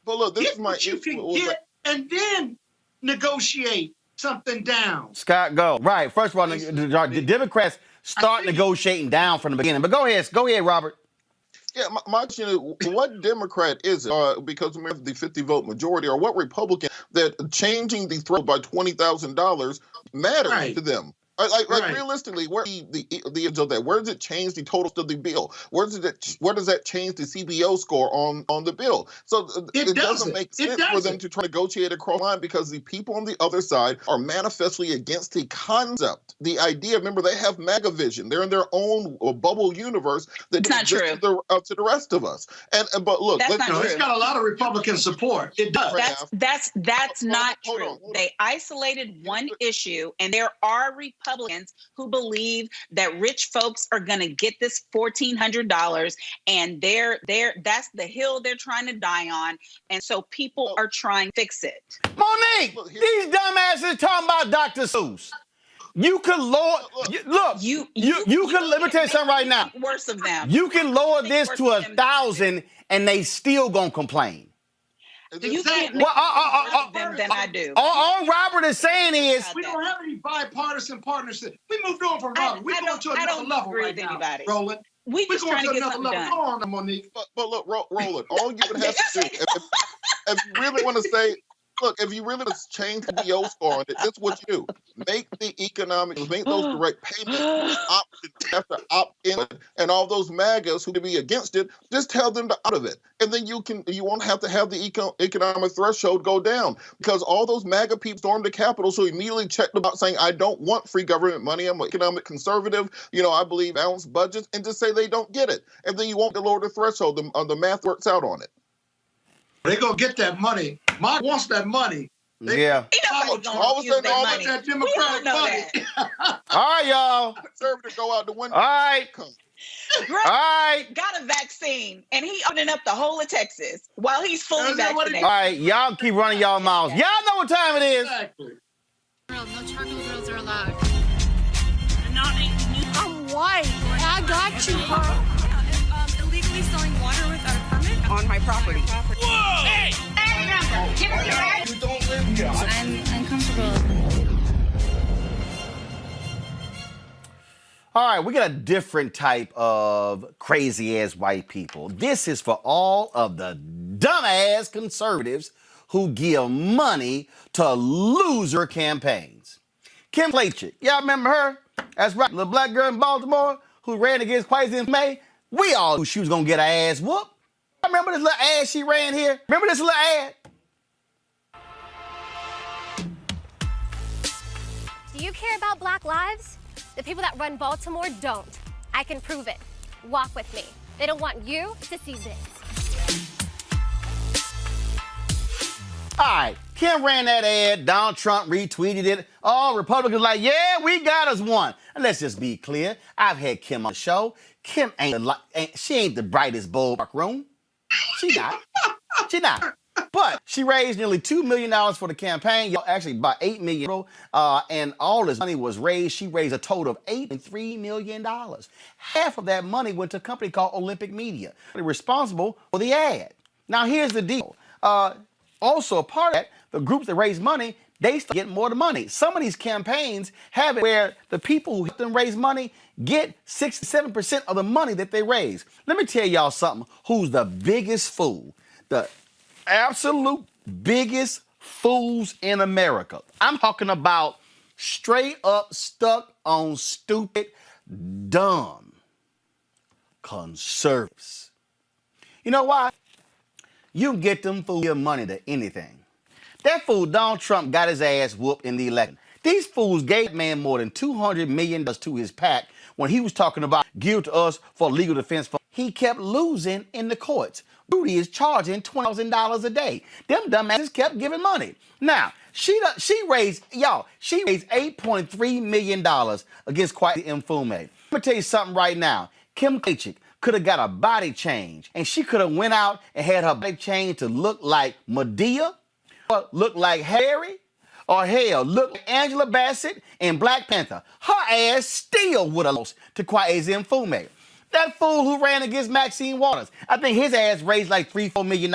But look, this Get is my what you issue. can get and then negotiate something down. Scott, go. Right. First of all, the Democrats start negotiating down from the beginning. But go ahead, Robert. Yeah, my question is, what Democrat is it? Because we have the 50-vote majority, or what Republican that changing the threshold by $20,000 matters to them? Like realistically, where the edge of that? Where does it change the total of the bill? Where does that change the CBO score on the bill? So it doesn't make sense for them to try to negotiate across the line, because the people on the other side are manifestly against the concept, the idea. Remember, they have MAGA vision. They're in their own bubble universe that not true to the rest of us. But look, that's not true. It's got a lot of Republican support. It does. That's not true. They isolated one issue, and there are Republicans who believe that rich folks are going to get this $1,400, and that's the hill they're trying to die on, and so people are trying to fix it. Monique, these dumbasses talking about Dr. Seuss. You can lower. You can. Let me tell you something right now. Worse of them. You can lower this to 1,000, and they still gonna complain. You can't make worse of them than I do. All Robert is saying is we don't have any bipartisan partnership. We moved on from Robert. We're going to another level right now, Roland. We're just trying to get something done. Go on, Monique. But look, Roland, all you would have to do, if you really want to say, look, if you really want to change the BO score on it, this is what you do. Make those direct payments options after opt-in, and all those MAGAs who could be against it, just tell them to out of it. And then you won't have to have the economic threshold go down, because all those MAGA people stormed the Capitol, so immediately checked about saying, I don't want free government money. I'm an economic conservative. I believe balanced budgets, and just say they don't get it. And then you won't lower the threshold. The math works out on it. They're going to get that money. Mark wants that money. Yeah. All of a sudden, all that Democratic money. All right, y'all. Conservatives go out the window. All right. Greg got a vaccine, and he opening up the whole of Texas while he's fully vaccinated. All right, y'all keep running y'all mouths. Y'all know what time it is. Exactly. No charcoal grills are allowed. I'm white. I got you, huh? Illegally selling water without a permit On my property. Whoa! Hey! You don't live here. I'm uncomfortable. All right, we got a different type of crazy-ass white people. This is for all of the dumbass conservatives who give money to loser campaigns. Kim Blanchett, y'all remember her? That's right, the black girl in Baltimore who ran against Quasi in May. We all knew she was gonna get her ass whooped. I remember this little ad she ran here. Remember this little ad? Do you care about Black lives? The people that run Baltimore don't. I can prove it. Walk with me. They don't want you to see this. All right, Kim ran that ad. Donald Trump retweeted it. All Republicans like, yeah, we got us one. And let's just be clear. I've had Kim on the show. Kim she ain't the brightest bulb in the room. She not. She not. But she raised nearly $2 million for the campaign. Actually, about $8 million. And all this money was raised. She raised a total of $8.3 million. Half of that money went to a company called Olympic Media. They're responsible for the ad. Now, here's the deal. Also, a part of that, the groups that raise money, they start getting more of the money. Some of these campaigns have it where the people who help them raise money get 67% of the money that they raise. Let me tell y'all something. Who's the biggest fool? The absolute biggest fools in America. I'm talking about straight up stuck on stupid, dumb conservatives. You know why? You can get them fools give money to anything. That fool Donald Trump got his ass whooped in the election. These fools gave that man more than $200 million to his PAC when he was talking about give to us for legal defense. He kept losing in the courts. Rudy is charging $20,000 a day. Them dumbasses kept giving money. Now, she raised $8.3 million against Kwame Mfume. Let me tell you something right now. Kim Klacik could have got a body change, and she could have went out and had her body change to look like Madea, or look like Harry, or hell, look like Angela Bassett in Black Panther. Her ass still would have lost to Kwame Mfume. That fool who ran against Maxine Waters, I think his ass raised like $3-4 million.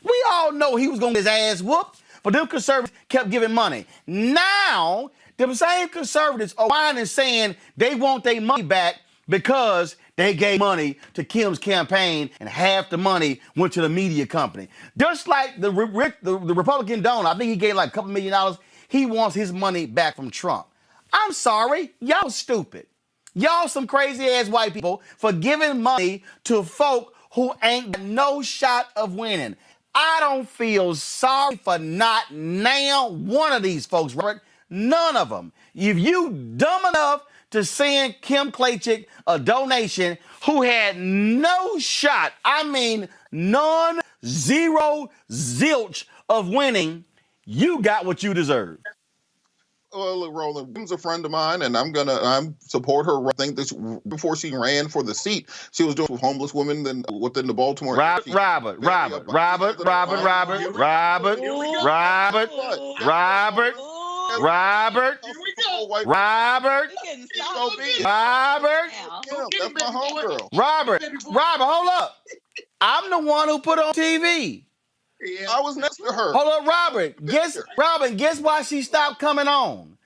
We all know he was going to get his ass whooped, but them conservatives kept giving money. Now, them same conservatives are whining saying they want their money back because they gave money to Kim's campaign and half the money went to the media company. Just like the Republican donor, I think he gave like a couple $1 million. He wants his money back from Trump. I'm sorry, y'all stupid. Y'all some crazy ass white people for giving money to folk who ain't got no shot of winning. I don't feel sorry for not now one of these folks, Robert. None of them. If you dumb enough to send Kim Klacik a donation who had no shot, I mean none, zero, zilch of winning, you got what you deserve. Well, look, Roland, Kim's a friend of mine, and I'm support her. I think this before she ran for the seat, she was doing with homeless women within the Baltimore. Robert. That's my homegirl. Robert, hold up. I'm the one who put on TV. Yeah. I was next to her. Hold up, Robert. Guess why she stopped coming on?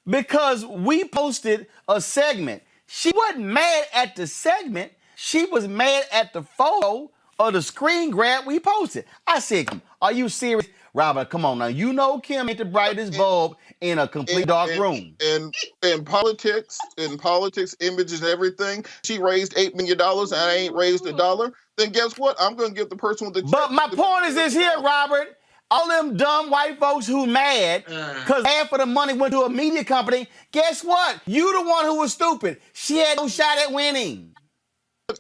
Because we posted a segment. She wasn't mad at the segment. She was mad at the photo or the screen grab we posted. I said, are you serious? Robert, come on now. You know Kim ain't the brightest bulb in a complete dark room. And in politics, images, and everything, she raised $8 million and I ain't raised a dollar. Then guess what? I'm going to give the person with the check. But my point is this here, Robert. All them dumb white folks who mad because half of the money went to a media company, guess what? You the one who was stupid. She had no shot at winning.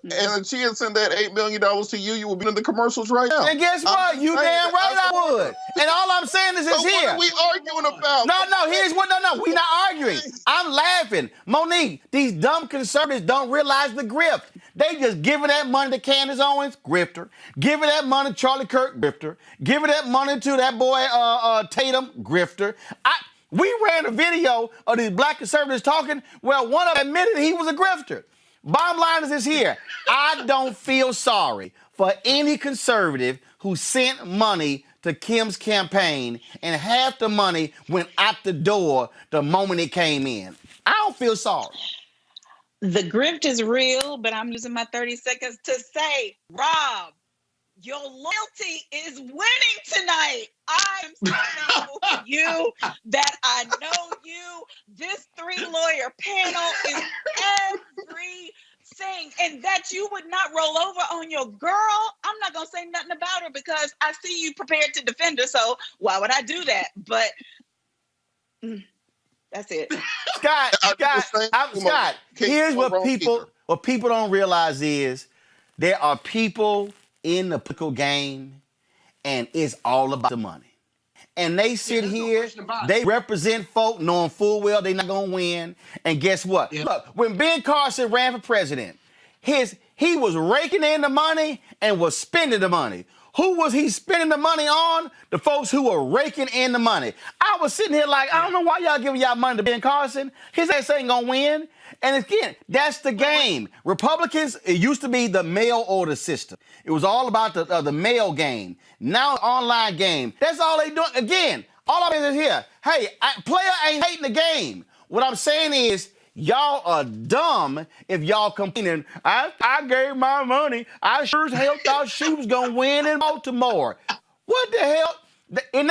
And if she had sent that $8 million to you, you would be in the commercials right now. And guess what? You damn right I would. And all I'm saying is this here. What are we arguing about? No, we not arguing. I'm laughing. Monique, these dumb conservatives don't realize the grift. They just giving that money to Candace Owens, grifter. Giving that money to Charlie Kirk, grifter. Giving that money to that boy Tatum, grifter. We ran a video of these black conservatives talking. Well, one of them admitted he was a grifter. Bottom line is this here. I don't feel sorry for any conservative who sent money to Kim's campaign and half the money went out the door the moment it came in. I don't feel sorry. The grift is real, but I'm using my 30 seconds to say, Rob, your loyalty is winning tonight. I am so thankful for you that I know you. This 3-lawyer panel is everything. And that you would not roll over on your girl, I'm not going to say nothing about her because I see you prepared to defend her. So why would I do that? But that's it. Scott, here's what people don't realize is there are people in the political game and it's all about the money. And they sit here, they represent folk knowing full well they're not going to win. And guess what? Look, when Ben Carson ran for president, He was raking in the money and was spending the money. Who was he spending the money on? The folks who were raking in the money. I was sitting here like, I don't know why y'all giving y'all money to Ben Carson. His ass ain't gonna win. And again, that's the game. Republicans, it used to be the mail order system. It was all about the mail game. Now online game. That's all they doing. Again, all I'm saying is here. Hey, player ain't hating the game. What I'm saying is, y'all are dumb if y'all complaining. I gave my money. I sure as hell thought she was gonna win in Baltimore. What the hell? And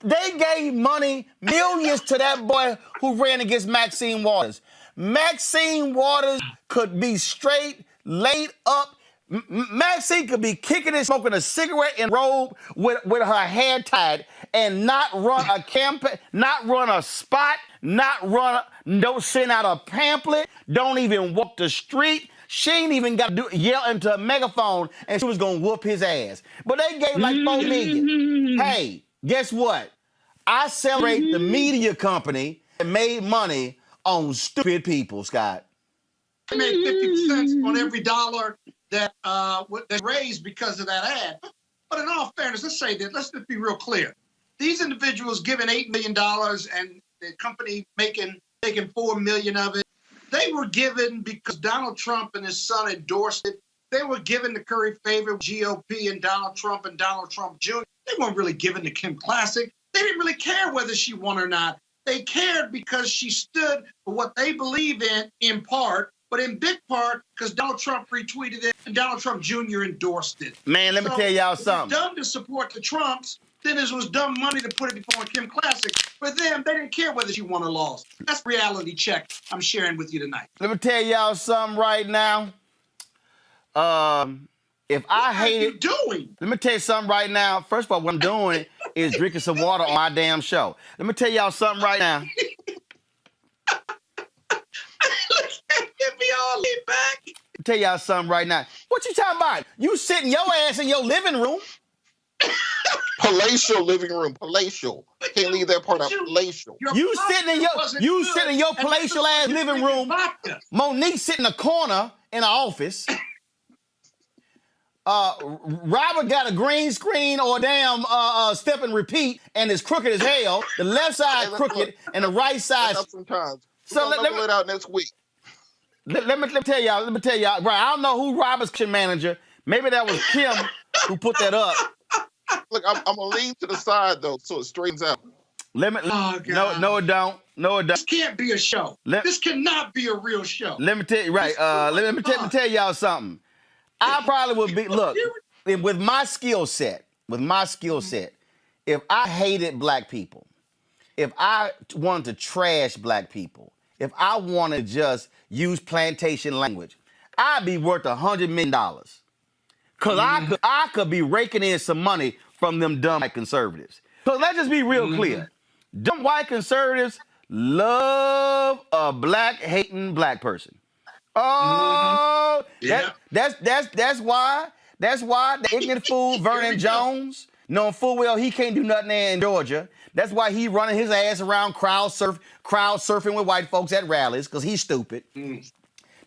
they gave money, millions, to that boy who ran against Maxine Waters. Maxine Waters could be straight, laid up. Maxine could be kicking and smoking a cigarette in robe with her hair tied and not run a campaign, not run a spot, don't send out a pamphlet, don't even walk the street. She ain't even got to yell into a megaphone, and she was going to whoop his ass. But they gave like $4 million. Hey, guess what? I celebrate the media company that made money on stupid people, Scott. They made 50 cents on every dollar that they raised because of that ad. But in all fairness, let's say that, let's just be real clear. These individuals giving $8 million and the company making $4 million of it, they were given because Donald Trump and his son endorsed it. They were given the curry favor with GOP and Donald Trump Jr. They weren't really given to Kim Classic. They didn't really care whether she won or not. They cared because she stood for what they believe in part, but in big part because Donald Trump retweeted it and Donald Trump Jr. endorsed it. Man, let me tell y'all something. It's dumb to support the Trumps. Then it was dumb money to put it before Kim Classic. For them, they didn't care whether she won or lost. That's the reality check I'm sharing with you tonight. Let me tell y'all something right now. If I hate it, doing? Let me tell you something right now. First of all, what I'm doing is drinking some water on my damn show. Let me tell y'all something right now. Get me all laid back. Let me tell y'all something right now. What you talking about? You sitting your ass in your living room. Palatial living room, palatial. Can't leave that part out. Palatial. You sitting in your palatial ass living room. Monique sitting in a corner in an office. Robert got a green screen or damn step and repeat, and it's crooked as hell. The left side crooked and the right side. Sometimes. So let me it out next week. Let me tell y'all. Right, I don't know who Robert's manager. Maybe that was Kim who put that up. Look, I'm gonna lean to the side though, so it straightens out. No, it don't. This can't be a show. This cannot be a real show. Let me tell you, right? Let me tell y'all something. I probably would be. Look, with my skill set, if I hated black people, if I wanted to trash black people, if I wanted to just use plantation language, I'd be worth $100 million. Cause I could be raking in some money from them dumb white conservatives. So let's just be real clear. Dumb white conservatives love a black-hating black person. Oh, that's why the ignorant fool Vernon Jones, knowing full well he can't do nothing there in Georgia. That's why he running his ass around crowd surfing with white folks at rallies, because he's stupid.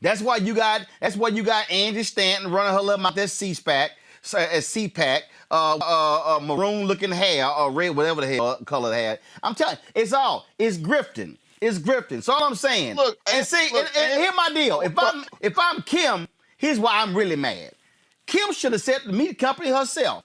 That's why you got Angie Stanton running her little mouth at CPAC, maroon looking hair or red, whatever the hell color it had. I'm telling you, it's grifting. It's grifting. So all I'm saying. Look, and here's my deal. If I'm Kim, here's why I'm really mad. Kim should have set the media company herself.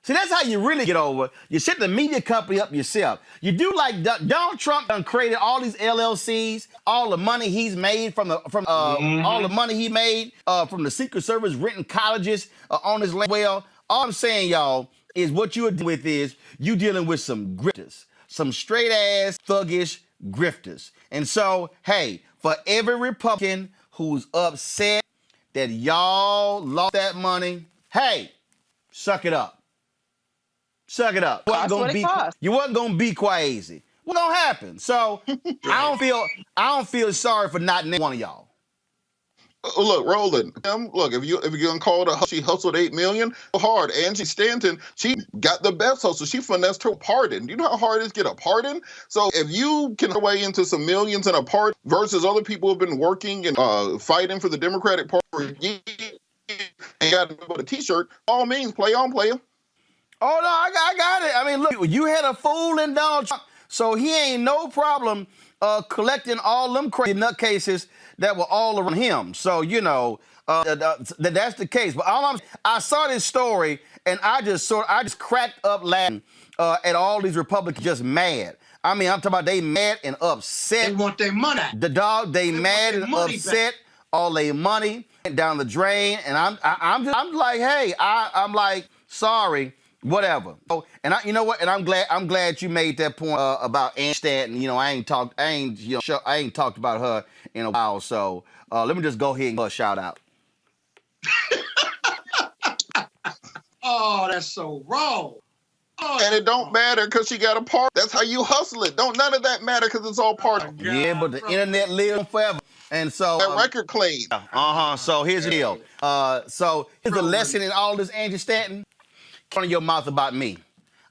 See, that's how you really get over. You set the media company up yourself. You do like Donald Trump done created all these LLCs, all the money he's made from all the money he made from the Secret Service renting colleges on his land. Well, all I'm saying, y'all, is what you're dealing with is you dealing with some grifters, some straight ass thuggish grifters. And so, hey, for every Republican who's upset that y'all lost that money, hey, suck it up. Suck it up. You wasn't gonna be crazy. What's gonna happen? So I don't feel sorry for not naming one of y'all. Look, Roland. Look, if you're gonna call it she hustled $8 million hard. Angie Stanton, she got the best hustle. She finessed her pardon. You know how hard it is to get a pardon? So if you can way into some millions in a pardon versus other people who've been working and fighting for the Democratic Party for years and got a T-shirt, all means, play on, player. Oh no, I got it. I mean, look, you had a fool in Donald Trump, so he ain't no problem collecting all them crazy nutcases that were all around him. So, you know, that's the case. But I saw this story, and I just cracked up laughing at all these Republicans just mad. I mean, I'm talking about they mad and upset. They want their money. They mad and upset. Back. All their money went down the drain, and I'm like, hey, I'm like, sorry. Whatever. Oh, and you know what? And I'm glad you made that point about Ann Stanton. You know, I ain't talked about her in a while. So let me just go ahead and give her a shout out. Oh, that's so wrong. Oh, and it don't matter because she got a part. That's how you hustle it. None of that matter because it's all part of it. Yeah, but the internet lives forever. And so that record clean. So here's the deal. So here's the lesson in all this, Angie Stanton. Front of your mouth about me.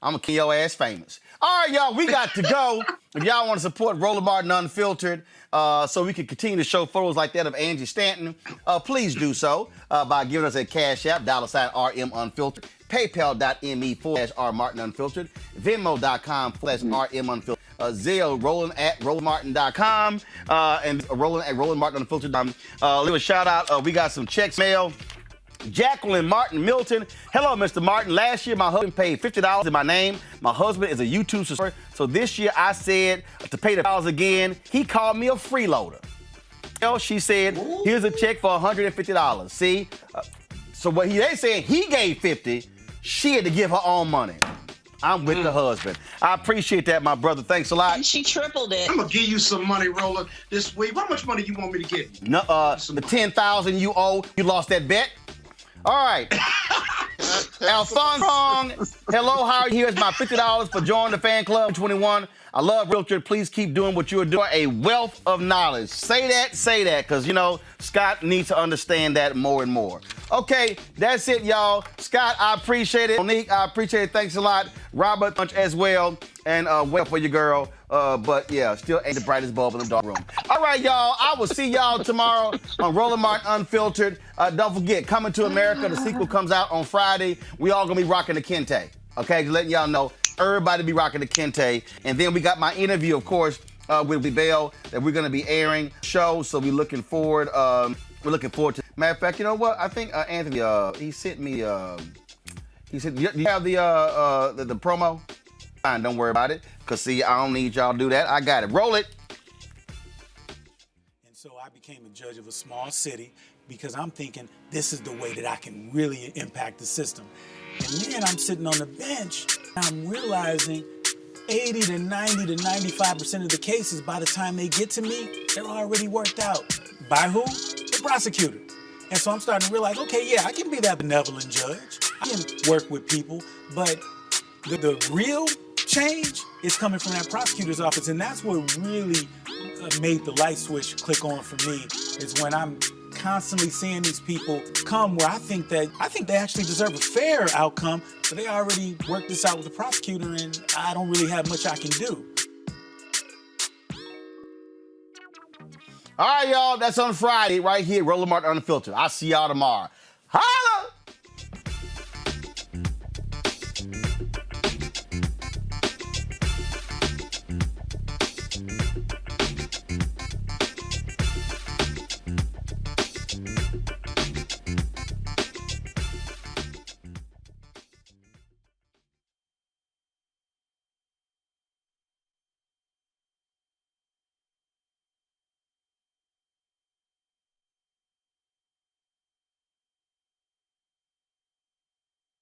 I'm gonna keep your ass famous. All right, y'all, we got to go. If y'all want to support Roland Martin Unfiltered, so we can continue to show photos like that of Angie Stanton, please do so by giving us a Cash App, $RM Unfiltered, PayPal.me/R Martin Unfiltered, Venmo.com/RM Unfiltered, Zelle, Roland at RolandMartin.com, and Roland at RolandMartinUnfiltered. Leave a shout out. We got some checks mail. Jacqueline Martin Milton. Hello, Mr. Martin. Last year, my husband paid $50 in my name. My husband is a YouTube subscriber. So this year, I said to pay the $50 again. He called me a freeloader. She said, here's a check for $150. See? So what they saying, he gave $50. She had to give her own money. I'm with the husband. I appreciate that, my brother. Thanks a lot. And she tripled it. I'm going to give you some money, Roland, this week. How much money you want me to give you? No, the $10,000 you owe. You lost that bet. All right. Alphonse Hong, hello, how are you? Here's my $50 for joining the fan club 21. I love Realtor. Please keep doing what you're doing. A wealth of knowledge. Say that, because, you know, Scott needs to understand that more and more. Okay, that's it, y'all. Scott, I appreciate it. Monique, I appreciate it. Thanks a lot. Robert, much as well. And well for your girl. But, yeah, still ain't the brightest bulb in the dark room. All right, y'all. I will see y'all tomorrow on Roland Martin Unfiltered. Don't forget, Coming to America, the sequel comes out on Friday. We all going to be rocking the kente. Okay, just letting y'all know. Everybody be rocking the kente. And then we got my interview, of course, with Bell that we're going to be airing show. So we're looking forward. We're looking forward to. Matter of fact, you know what? I think Anthony, he sent me. He said, "You have the promo? Fine, don't worry about it. Cause see, I don't need y'all to do that. I got it. Roll it." And so I became a judge of a small city because I'm thinking this is the way that I can really impact the system. And then I'm sitting on the bench, and I'm realizing 80 to 90 to 95% of the cases, by the time they get to me, they're already worked out. By who? The prosecutor. And so I'm starting to realize, okay, yeah, I can be that benevolent judge. I can work with people, but the real change is coming from that prosecutor's office. And that's what really made the light switch click on for me, is when I'm constantly seeing these people come where I think they actually deserve a fair outcome, but they already worked this out with the prosecutor, and I don't really have much I can do. All right, y'all, that's on Friday right here, Roland Martin Unfiltered. I'll see y'all tomorrow. Holla!